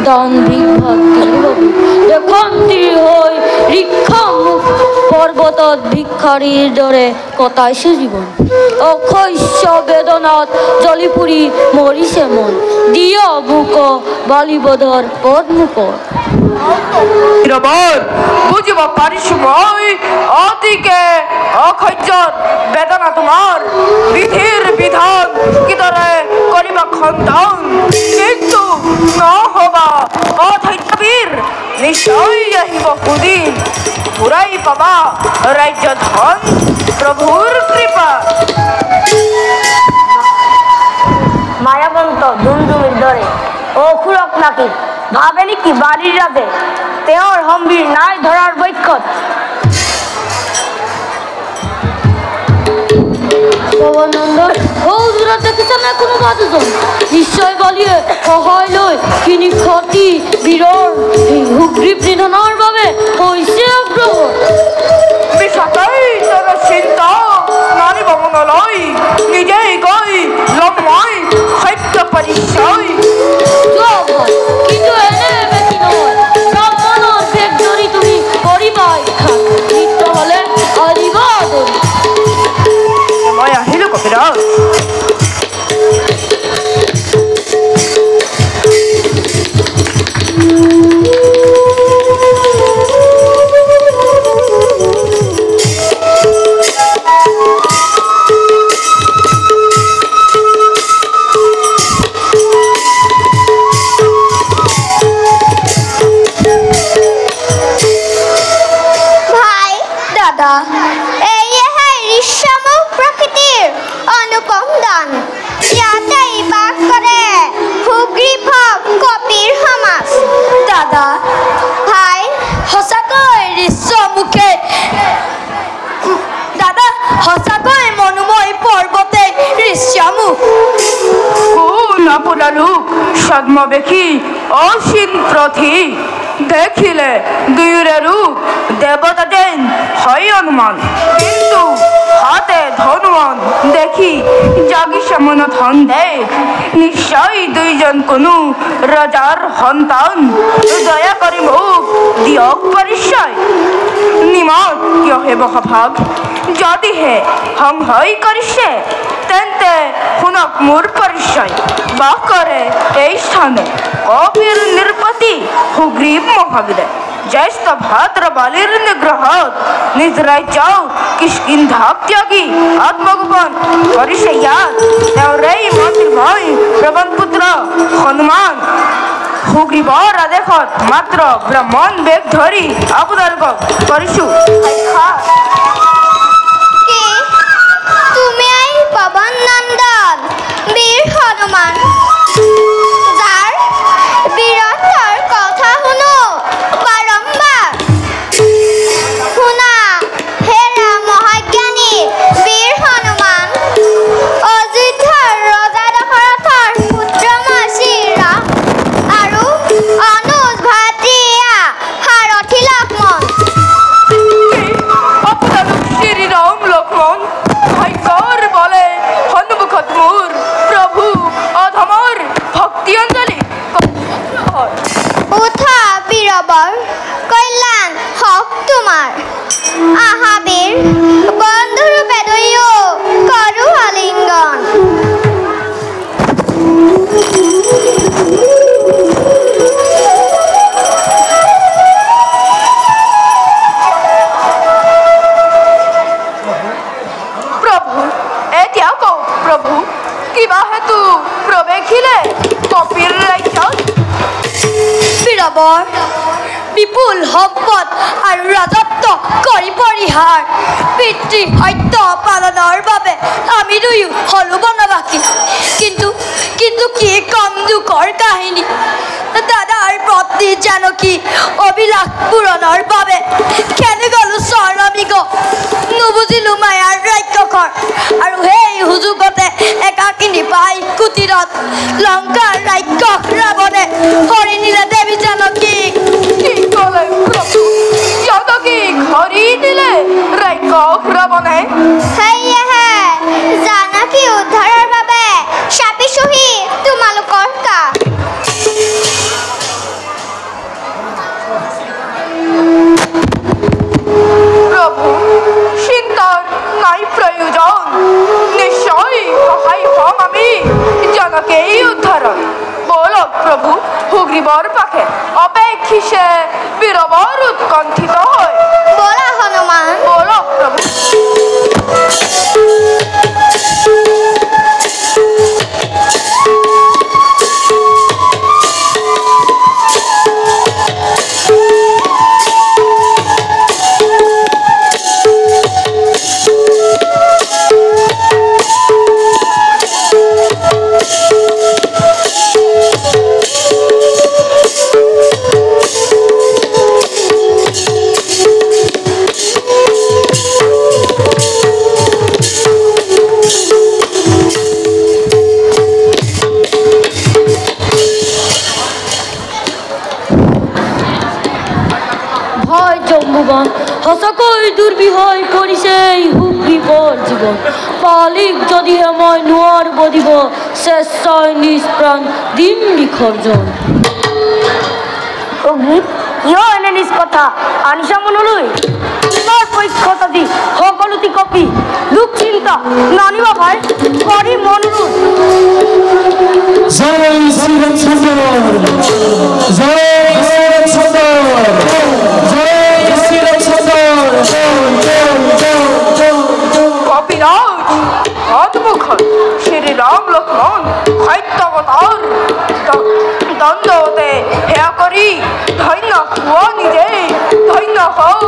দান ভিক্ষাত হবে দেখন্তি হৈ ঋক্ষ মুখ পৰ্বতত ভিক্ষাৰীৰ দৰে কটাইছে জীৱন অশস্য বেদনাত জ্বলি পুৰি মৰিছে মন দিয় বুক বালিবধৰ পদ্মুকৰ বুজিব পাৰিছো মই অতিকে অসহ্যৰ বেদনা তোমাৰ বিধিৰ বিধান কিদৰে কৰিবা খণ্ডন কিন্তু নহবা অধৈৰ্যবীৰ নিশ্চয় আহিব সুদিন ঘূৰাই পাবা ৰাজ্য ধন প্ৰভুৰ কৃপা মায়াবন্ত দুমদুমিৰ দৰে অসুৰক নাকি ভাবে নেকি বাৰীৰ ৰাজে তেওঁৰ সম্বীৰ নাই ধৰাৰ বক্ষত দূৰত দেখিছে নাই কোনোবা দুজন নিশ্চয় বালিয়ে সহায় লৈ কিনি ক্ষতি বীৰৰ সুগ্ৰীৱ নিধনৰ বাবে হৈছে অগ্ৰসৰ বিষাতেই তেনে চিন্তা নানিব মনলৈ নিজেই গৈ ল'ম মই সত্য পৰিচয় কিন্তু এনে বেছি নহয় ব্ৰাহ্মণৰ বেগ ধৰি তুমি কৰিবা ইচ্ছা নৃত্য হ'লে আহিবা মই আহিলো কবিৰাজ ছদ্মবেশী অসীম প্ৰথি দেখিলে দুয়োৰে ৰূপ দেৱতা যেন হয় অনুমান কিন্তু হাতে ধনুৱান দেখি জাগিছে মনত সন্দেহ নিশ্চয় দুইজন কোনো ৰজাৰ সন্তান দয়া কৰি মোক দিয়ক পৰিচয় নিমত কিয় হে মহাভাগ যদিহে সংশয় কৰিছে তেন্তে শুনক মোৰ পৰিচয় বাস কৰে এই স্থানে কপিৰ নিৰ্পতি সুগ্ৰীৱ মহাবীৰে জ্যেষ্ঠ ভাদ্ৰ বালিৰ নিগ্ৰহত নিজ ৰাজ্য কিষ্কিন্ধা ত্যাগী আত্মগোপন কৰিছে ইয়াত তেওঁৰেই মন্ত্ৰী ভয় প্ৰবন পুত্ৰ হনুমান সুগ্ৰীৱৰ আদেশত মাত্ৰ ব্ৰাহ্মণ বেগ ধৰি আপোনালোকক কৰিছো পৱন নন্দন বীৰ হনুমান যাৰ বীৰত্বৰ কথা শুনো বাৰম্বাৰ শুনা হেৰা মহাজ্ঞানী বীৰ হনুমান অযোধ্যাৰ ৰজা দশৰথৰ পুত্ৰ মই শ্ৰীৰাম আৰু অনুজ ভাতৃয়া সাৰথী লক্ষ্মণ আপোনালোক শ্ৰীৰাম লক্ষ্মণ ভাগ্যৰ বলে সন্মুখত মোৰ প্ৰভু অধমৰ ভক্তি অঞ্জলি উঠা বীৰবৰ কল্যাণ হওক তোমাৰ আহা বীৰ বন্ধুৰূপে দুয়ো কৰো আলিংগন কিবা হেতু প্ৰৱেশিলে কপিৰ ৰাজ্যত বীৰবৰ বিপুল সম্পদ আৰু ৰাজত্ব কৰি পৰিহাৰ পিতৃ সত্য পালনৰ বাবে আমি দুয়ো হলো বনবাসী কিন্তু কি কম দুখৰ কাহিনী দাদাৰ পত্নী জানকী অভিলাষ পূৰণৰ বাবে খেলি গলো স্বৰ্ণমিগ নুবুজিলো মায়াৰ ৰাক্ষসৰ আৰু সেই সুযোগতে একাকিনী পাই কুটিৰত লংকাৰ ৰাক্ষস ৰাৱণে হৰি নিলে দেৱী জানকীক কি ক'লে প্ৰভু জানকীক হৰি নিলে ৰাক্ষস ৰাৱণে সেয়েহে জানকী উদ্ধাৰৰ বাবে মাটি হৈ পৰিছে এই সুগ্ৰীৱৰ জীৱন পালিক যদিহে মই নোৱাৰিব দিব স্বেচ্ছাই নিজ প্ৰাণ দিম বিসৰ্জন সুগ্ৰীৱ কিয় এনে নিজ কথা আনিছা মনলৈ তোমাৰ পক্ষত আজি সকলোটি কপি দুখ চিন্তা নানিবা ভাই কৰি মনলৈ জয় শ্ৰীৰামচন্দ্ৰ জয় শ্ৰীৰামচন্দ্ৰ জয় শ্ৰীৰামচন্দ্ৰ কপিৰাজ অদ্ভুত শ্ৰীৰাম লক্ষ্মণ সত্যবতাৰ দ্বন্দ্বতে হেয়া কৰি ধন্য হুয়া নিজে ধন্য হোক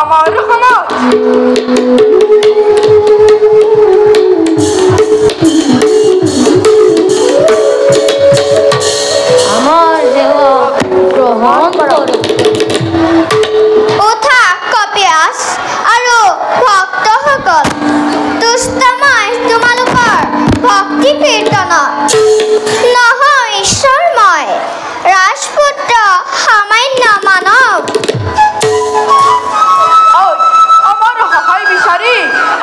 আমাৰ সমাজ আমাৰ দেৱা গ্ৰহণ কৰক উঠা কপিয়াছ আৰু ভক্তসকল তুষ্ট মই তোমালোকৰ ভক্তি কীৰ্তনত নহয় ঈশ্বৰময় ৰাজপুত্ৰ সামান্য মানৱ আমাৰ সহায় বিচাৰি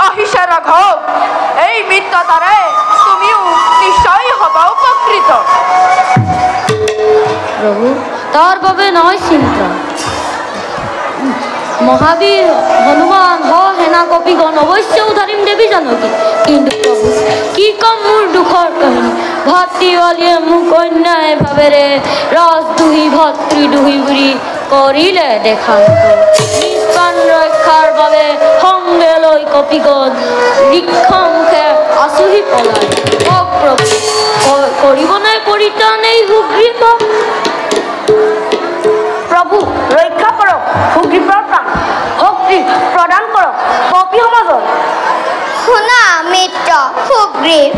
আহিছে ৰাঘব এই মিত্ৰতাৰে তুমিও নিশ্চয় হবা উপকৃত প্ৰভু তাৰ বাবে নহয় চিন্তা মহাবীৰ হনুমান সেনা কপিগণ অৱশ্য উধাৰিম দেৱী জানকী কিন্তু প্ৰভু কি কম মোৰ দুখৰ কাহিনী ভাতৃৱালীয়ে মোক অন্যায় ভাৱেৰে ৰাজদোহী ভাতৃদোহী বুলি কৰিলে দেখা নিজ প্ৰাণ ৰক্ষাৰ বাবে সংগে লৈ কপিগণ ঋক্ষমুখে আচুহি পলাই প্ৰভু কৰিব নাই পৰিত্ৰাণ এই সুগ্ৰীৱক প্ৰভু ৰক্ষা কৰক সুগ্ৰীৱৰ প্ৰাণ শক্তি প্ৰদান কৰক কপি সমাজৰ শুনা মিত্ৰ সুগ্ৰীৱ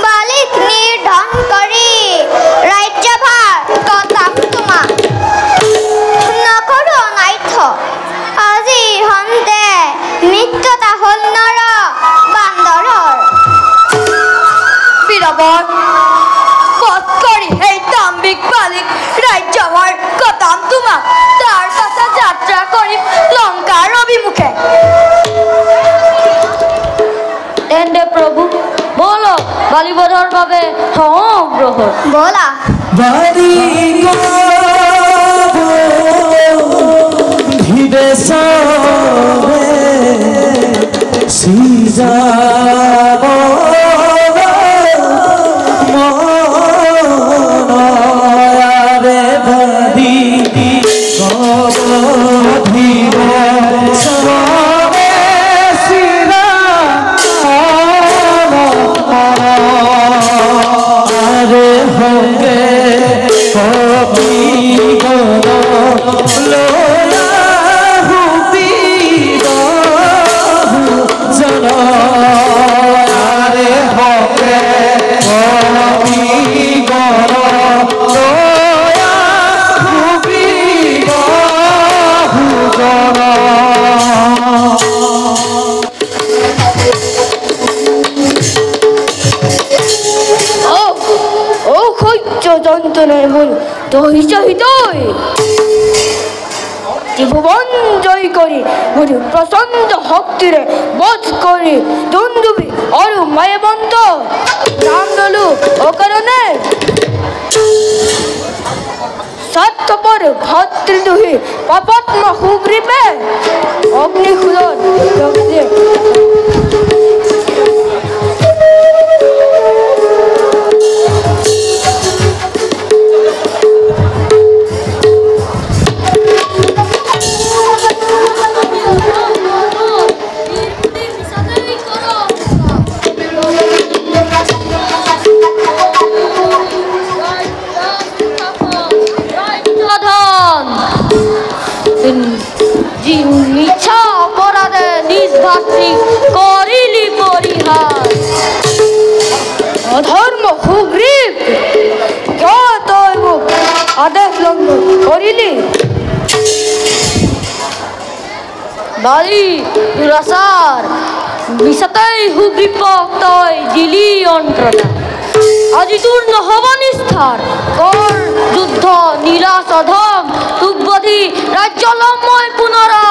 বালিক নিৰ্ধন কৰি ৰাজ্যভাৰ কটাম তোমাক নকৰো অনাথ আজি সন্তে মৃত্যুতা হ'ল নৰ বান্দৰৰ বীৰবৰ বধ কৰি সেই দাম্ভিক বালিক ৰাজ্যভাৰ কটাম তোমাক তাৰ পাছত যাত্ৰা কৰিম লংকাৰ অভিমুখে তেন্তে প্ৰভু বলক বালিবধৰ বাবে সংগ্ৰহৰ বলা বাড়ি ভিদেশে সিজাব মনরে বাড়ি যন্ত্রণায় বল হৃদয় ত্রিভুবন জয় করি বধু প্রচন্ড শক্তিরে বধ করি দুন্দুবি আর মায়াবন্ত নাম ললু অকারণে স্বার্থপর ভাতৃদুহি পাপাত্ম সুগ্রীবে অগ্নিখুলন মিছা অপরাধে নিজ ভাতৃ করিলি পরিহার অধর্ম সুগ্রীব তই মোক আদেশ লঙ্ঘন করিলি বালি দুরাচার মিছাতেই সুগ্ৰীৱক তই দিলি যন্ত্ৰণা আজি তোৰ নহব নিস্তাৰ কৰ যুদ্ধ নিৰাশ অধম তোক বধি ৰাজ্য ল'ম মই পুনৰাই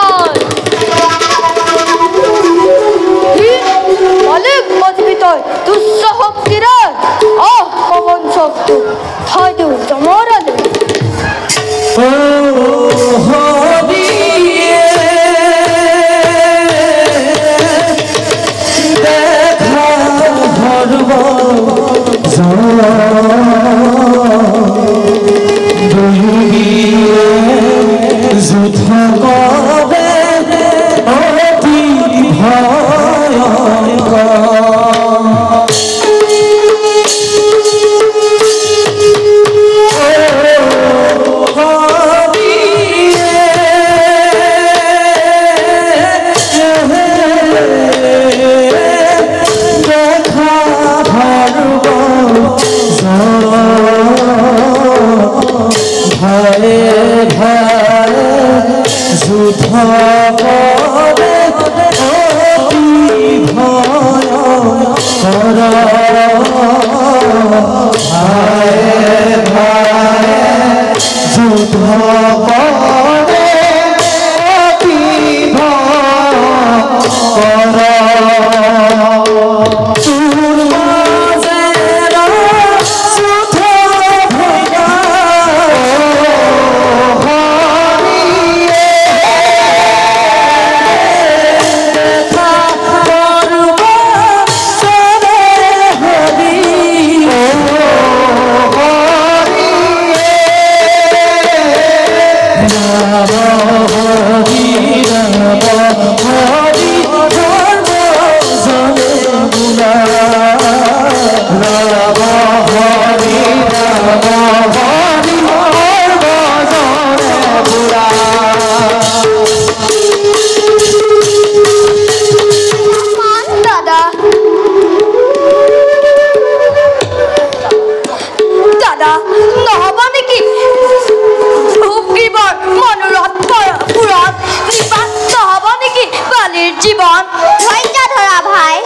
জীৱন ধৈৰ্য ধৰা ভাই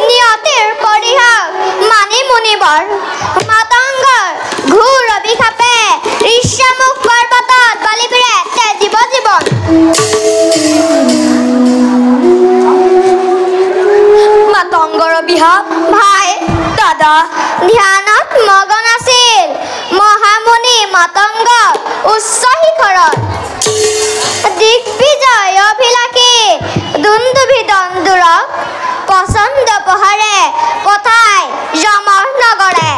নিয়তিৰ পৰিহাস মানি মুনিবৰ মাতংগৰ ঘোৰ অভিশাপে ঋষ্যমুখ পৰ্বতত বালিবীৰে তেজিব জীৱন মাতংগৰ অভিশাপ ভাই দাদা ধ্যানত মগন আছিল মহামুনি মাতংগ উচ্চ শিখৰত দিগ্বিজয় অভিলাষী দুন্দুভি দন্দুৰক পচন্দ পহাৰে পঠাই যমৰ নগৰে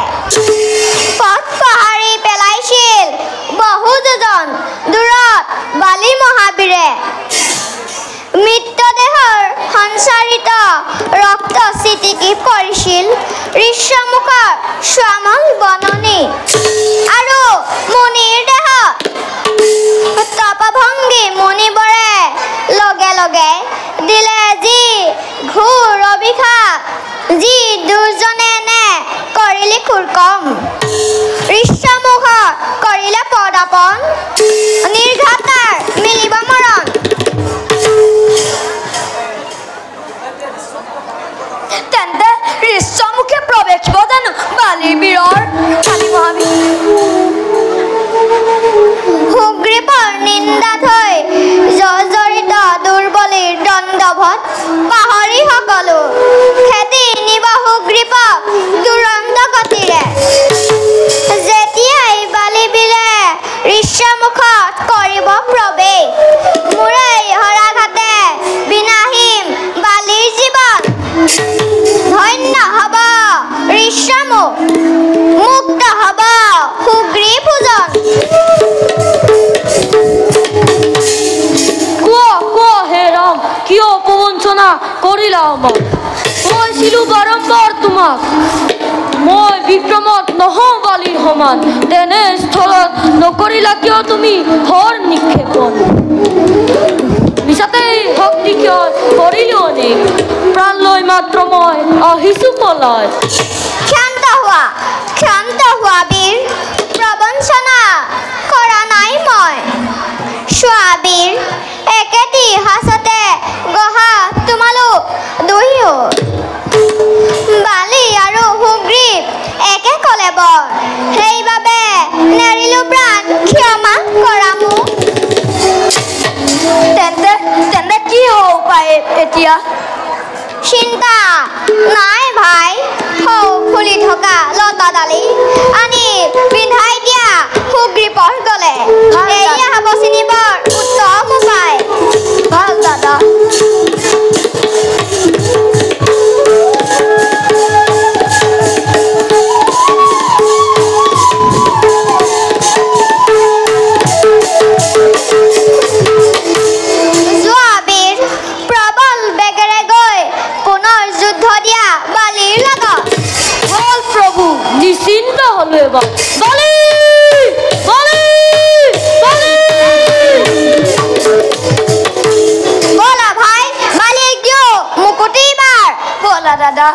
পথ পাহাৰি পেলাইছিল বহু যোজন দূৰত বালি মহাবীৰে মৃতদেহৰ সঞ্চাৰিত ৰক্ত চিটিকি পৰিছিল ঋষ্যমুখৰ শ্যামল বননি আৰু মুনিৰ দেহ তপভংগী মুনিবৰে লগে লগে দিলে যি ঘোৰ অভিশাপ যি দুৰ্জনে নে কৰিলি খুৰকম ঋষ্যমুখ কৰিলে পদাপন নিৰ্ঘাতাৰ মিলিব মৰণ তেন্তে ঋষ্যমুখে প্ৰৱেশিব জানো বালিবীৰৰ কালি মহাবীৰ সুগ্ৰীৱৰ নিন্দাত হৈ জৰ্জৰিত দুৰ্বলীৰ দণ্ডভত পাহৰি সকলো খেদি নিব সুগ্ৰীৱক দুৰন্ত গতিৰে যেতিয়াই বালিবীৰে ঋষ্যমুখত কৰিব প্ৰৱেশ মূৰাই হৰাঘাতে বিনাহীম বালিৰ জীৱন ধন্য হব ঋষ্যমুখ মুক্ত হব সুগ্ৰীৱ ভোজন কোৱা হে ৰাম কিয় অপবঞ্চনা কৰিলা আমাক কৈছিলো বাৰম্বাৰ তোমাক মই বিক্ৰমত নহওঁ বালিৰ সমান তেনে স্থলত নকৰিলা কিয় তুমি হৰ নিক্ষেপণ মিছাতে ভক্তি ক্ষয় কৰিলো অনেক প্ৰাণ লৈ মাত্ৰ মই আহিছো পলাই ক্ষান্ত হোৱা বীৰ প্ৰবঞ্চনা কৰা নাই মই স্বাবীৰ একেটি সাঁচতে গঢ়া তোমালোক দুয়ো বালি আৰু সুগ্ৰীৱ একে কলে বৰ সেইবাবে নেৰিলো প্ৰাণ ক্ষমা কৰা মোক তেন্তে কি হ'ব উপায় এতিয়া চিন্তা নাই ভাই সৌ ফুলি থকা লতাডালি আনি পিন্ধাই দিয়া সুগ্ৰীৱৰ গলে এয়া হ'ব চিনিবৰ উত্তম উপায় ভাল দাদা নিশ্চিন্ত হলো এবার বালি বালি বালি বলা ভাই মালিক দিও মুকুটি বার বলা দাদা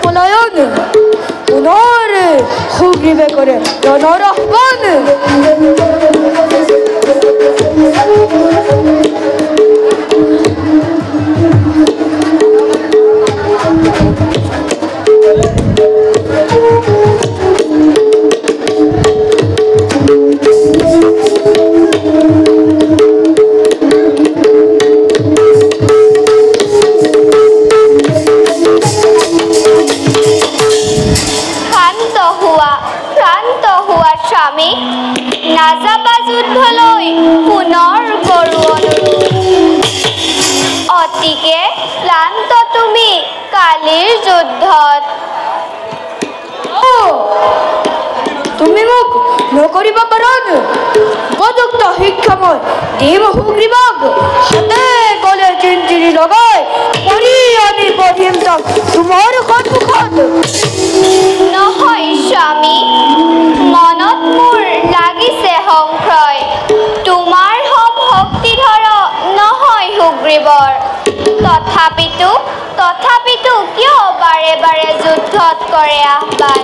পলায়ন পুনর সুগ্রীবে করে রণর আহ্বান স্বামী নাযাবা যুদ্ধলৈ পুনৰ কৰো অনুৰোধ অতিকে ক্লান্ত তুমি কালিৰ যুদ্ধত তুমি মোক নকৰিব কাৰণ উপযুক্ত শিক্ষাময় দিম সুগ্ৰীৱক হাতে গলে চিন্তিৰি লগাই কৰি আনি পঢ়িম তাক তোমাৰ সন্মুখত। নহয় স্বামী, মনত মোৰ লাগিছে সংশয়। তোমাৰ সম শক্তিধৰ নহয় সুগ্ৰীৱৰ। তথাপিতো কিয় বাৰে বাৰে যুদ্ধত কৰে আহ্বান?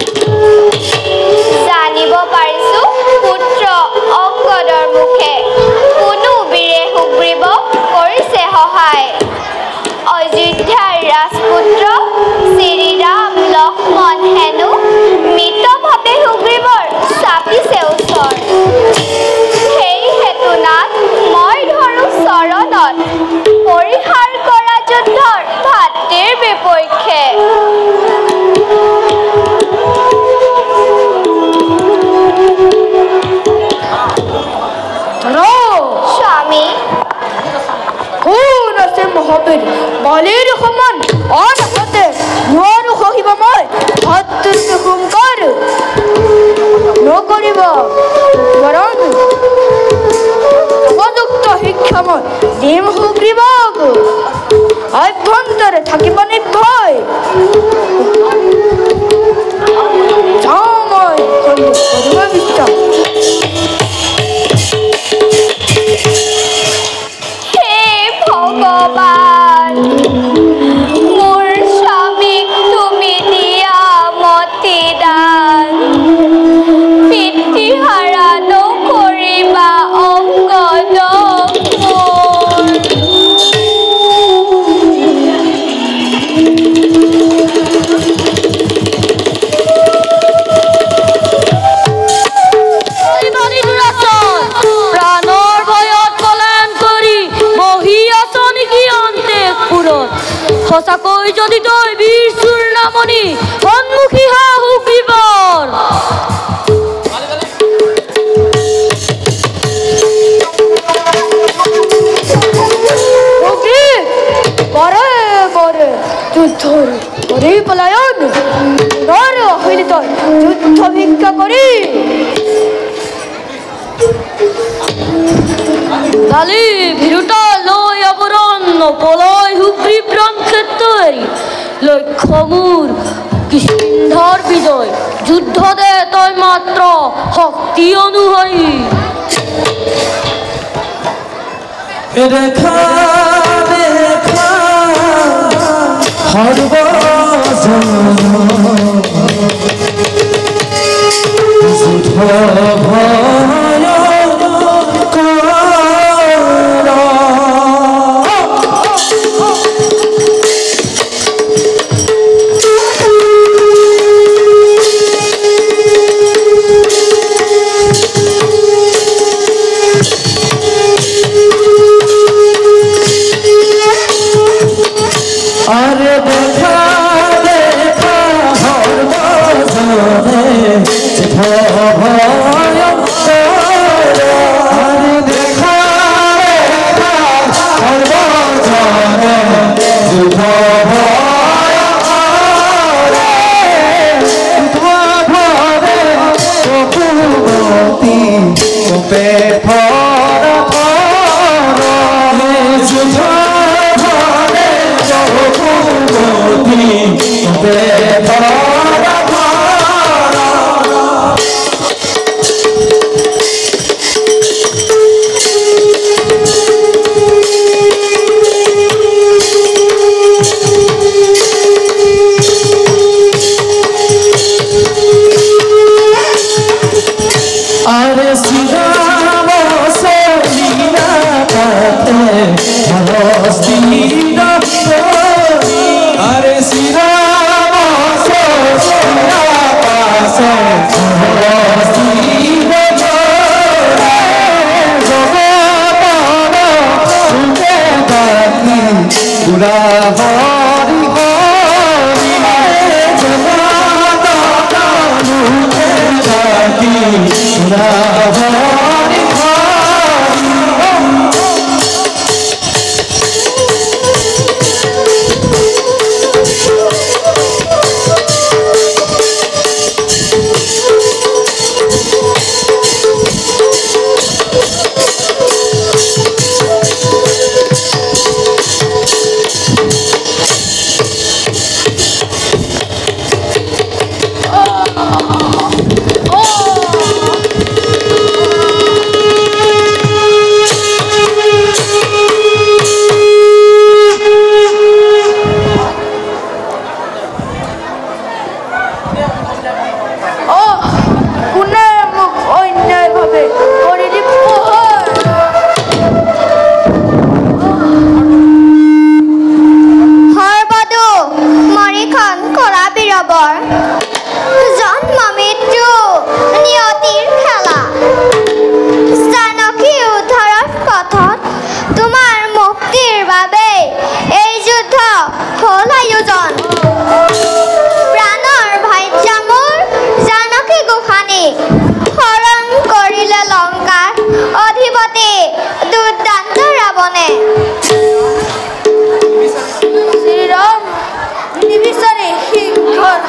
জানিব পাৰিছো পুত্ৰ অংগদৰ মুখে কোনো বীৰে সুগ্ৰীৱক কৰিছে সহায়। অযোধ্যাৰ ৰাজপুত্ৰ শ্ৰীৰাম লক্ষ্মণ হেনো মৃতভাৱে সুগ্ৰীৱৰ চাপিছে ওচৰ। সেই হেতুনাত মই ধৰো চৰণত পৰিহাৰ কৰা যুদ্ধৰ ভাতৃৰ বিপক্ষে। স্বামী, কোন আছে মহাবীৰ বলিৰ সমান অনহতে নোৱাৰো সহিব মই ভাতৃৰ হুংকাৰ নকৰিব বৰং উপযুক্ত শিক্ষা মই দিম সুগ্ৰীৱক অভ্যন্তৰে থাকিব নিৰ্ভয়। যাওঁ মই কৰিব বিচাৰ। ভগৱান, মোৰ স্বামীক তুমি দিয়া মতি দান। পিতৃহাৰা নকৰিবা অংগদক মোৰ। প্ৰাণৰ ভয়ত পলায়ন কৰি বহি আছ নেকি অন্তেপুৰত? সঁচাকৈ যদি তই বীৰ চূৰ্ণামণি সন্মুখী হা সুগ্ৰীৱৰ। কৰে কৰে যুদ্ধৰ কৰি পলায়ন নৰ আহিলি তই যুদ্ধ ভিক্ষা কৰি। কালি ভীৰুতা লৈ আৱৰণ নপলয় সুগ্ৰীৱ ক্ষেত্ৰই লক্ষ্য মোৰ কিষ্কিন্ধাৰ বিজয়। যুদ্ধ দে তই মাত্ৰ শক্তি অনুসৰি। দেখা দেখা সৰ্বজন যুদ্ধ ভয় আরে দেখা দেখা সর্বজনে যুদ্ধ ভয় আরে দেখা দেখা সর্বজনে যুদ্ধ ভয় ভরে রঘুপতি রূপে ভরা যুদ্ধ ভরে রঘুপতি রূপে ভরা আরে শ্রীরাম সলীলা পথে হস্তিনা আরে শ্রীরাম সলীলা পথে হস্তিনা জগৎ সুখে বাকি পুরা হরি হরি জগৎ সুখে বাকি পুরা হরি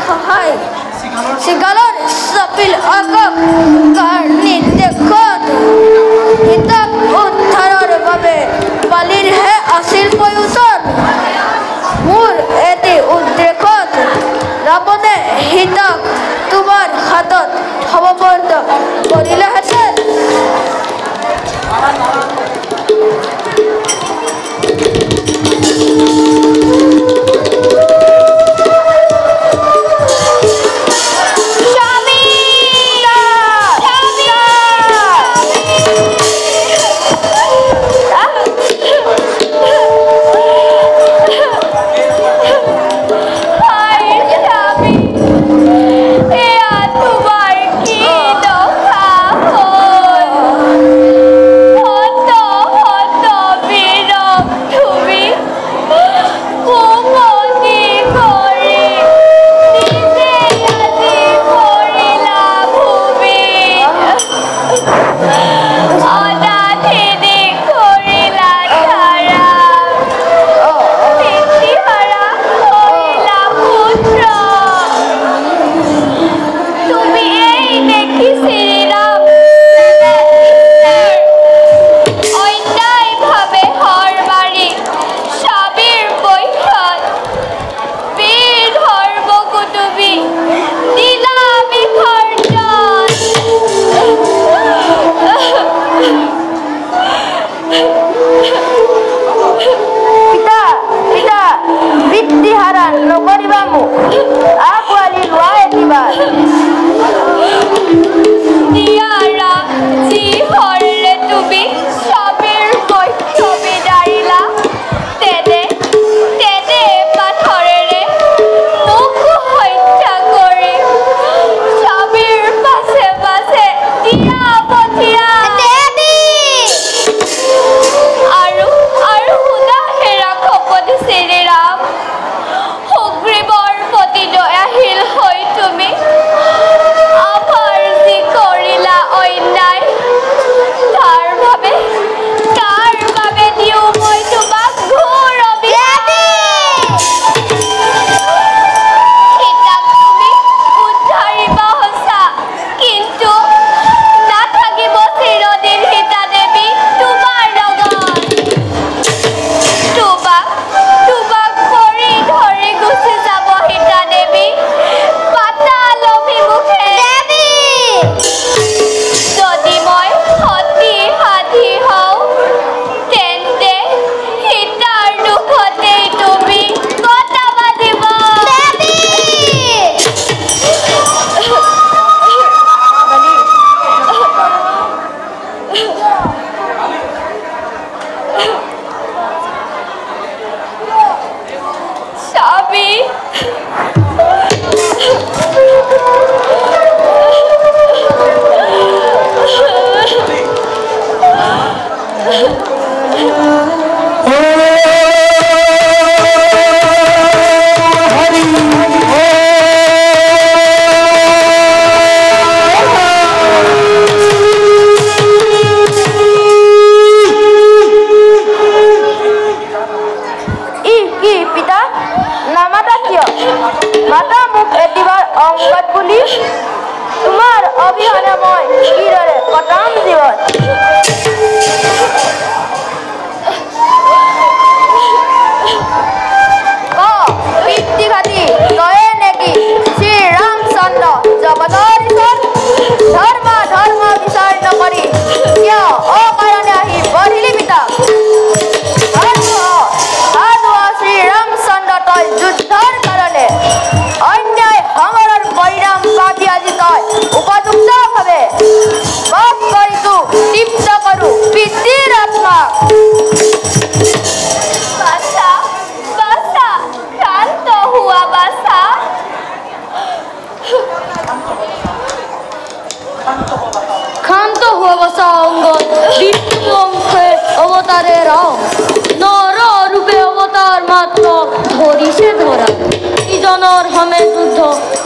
সহায় সিগালৰ চপিল আগক কাৰ নিৰ্দেশত হিতাক উদ্ধাৰৰ বাবে বালিৰহে আছিল প্ৰয়োজন মোৰ এটি উদ্দেশত ৰাৱণে হিতাক তোমাৰ হাতত সমৰ্পিত কৰিলেহেঁতেন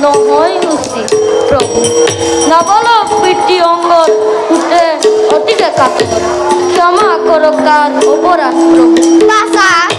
নহয় উচিত প্ৰভু নাবালক পিতৃ অঙ্গৰ উঠে অতিকে কাতৰ ক্ষমা কৰো কাৰ অপৰাধ প্ৰভু।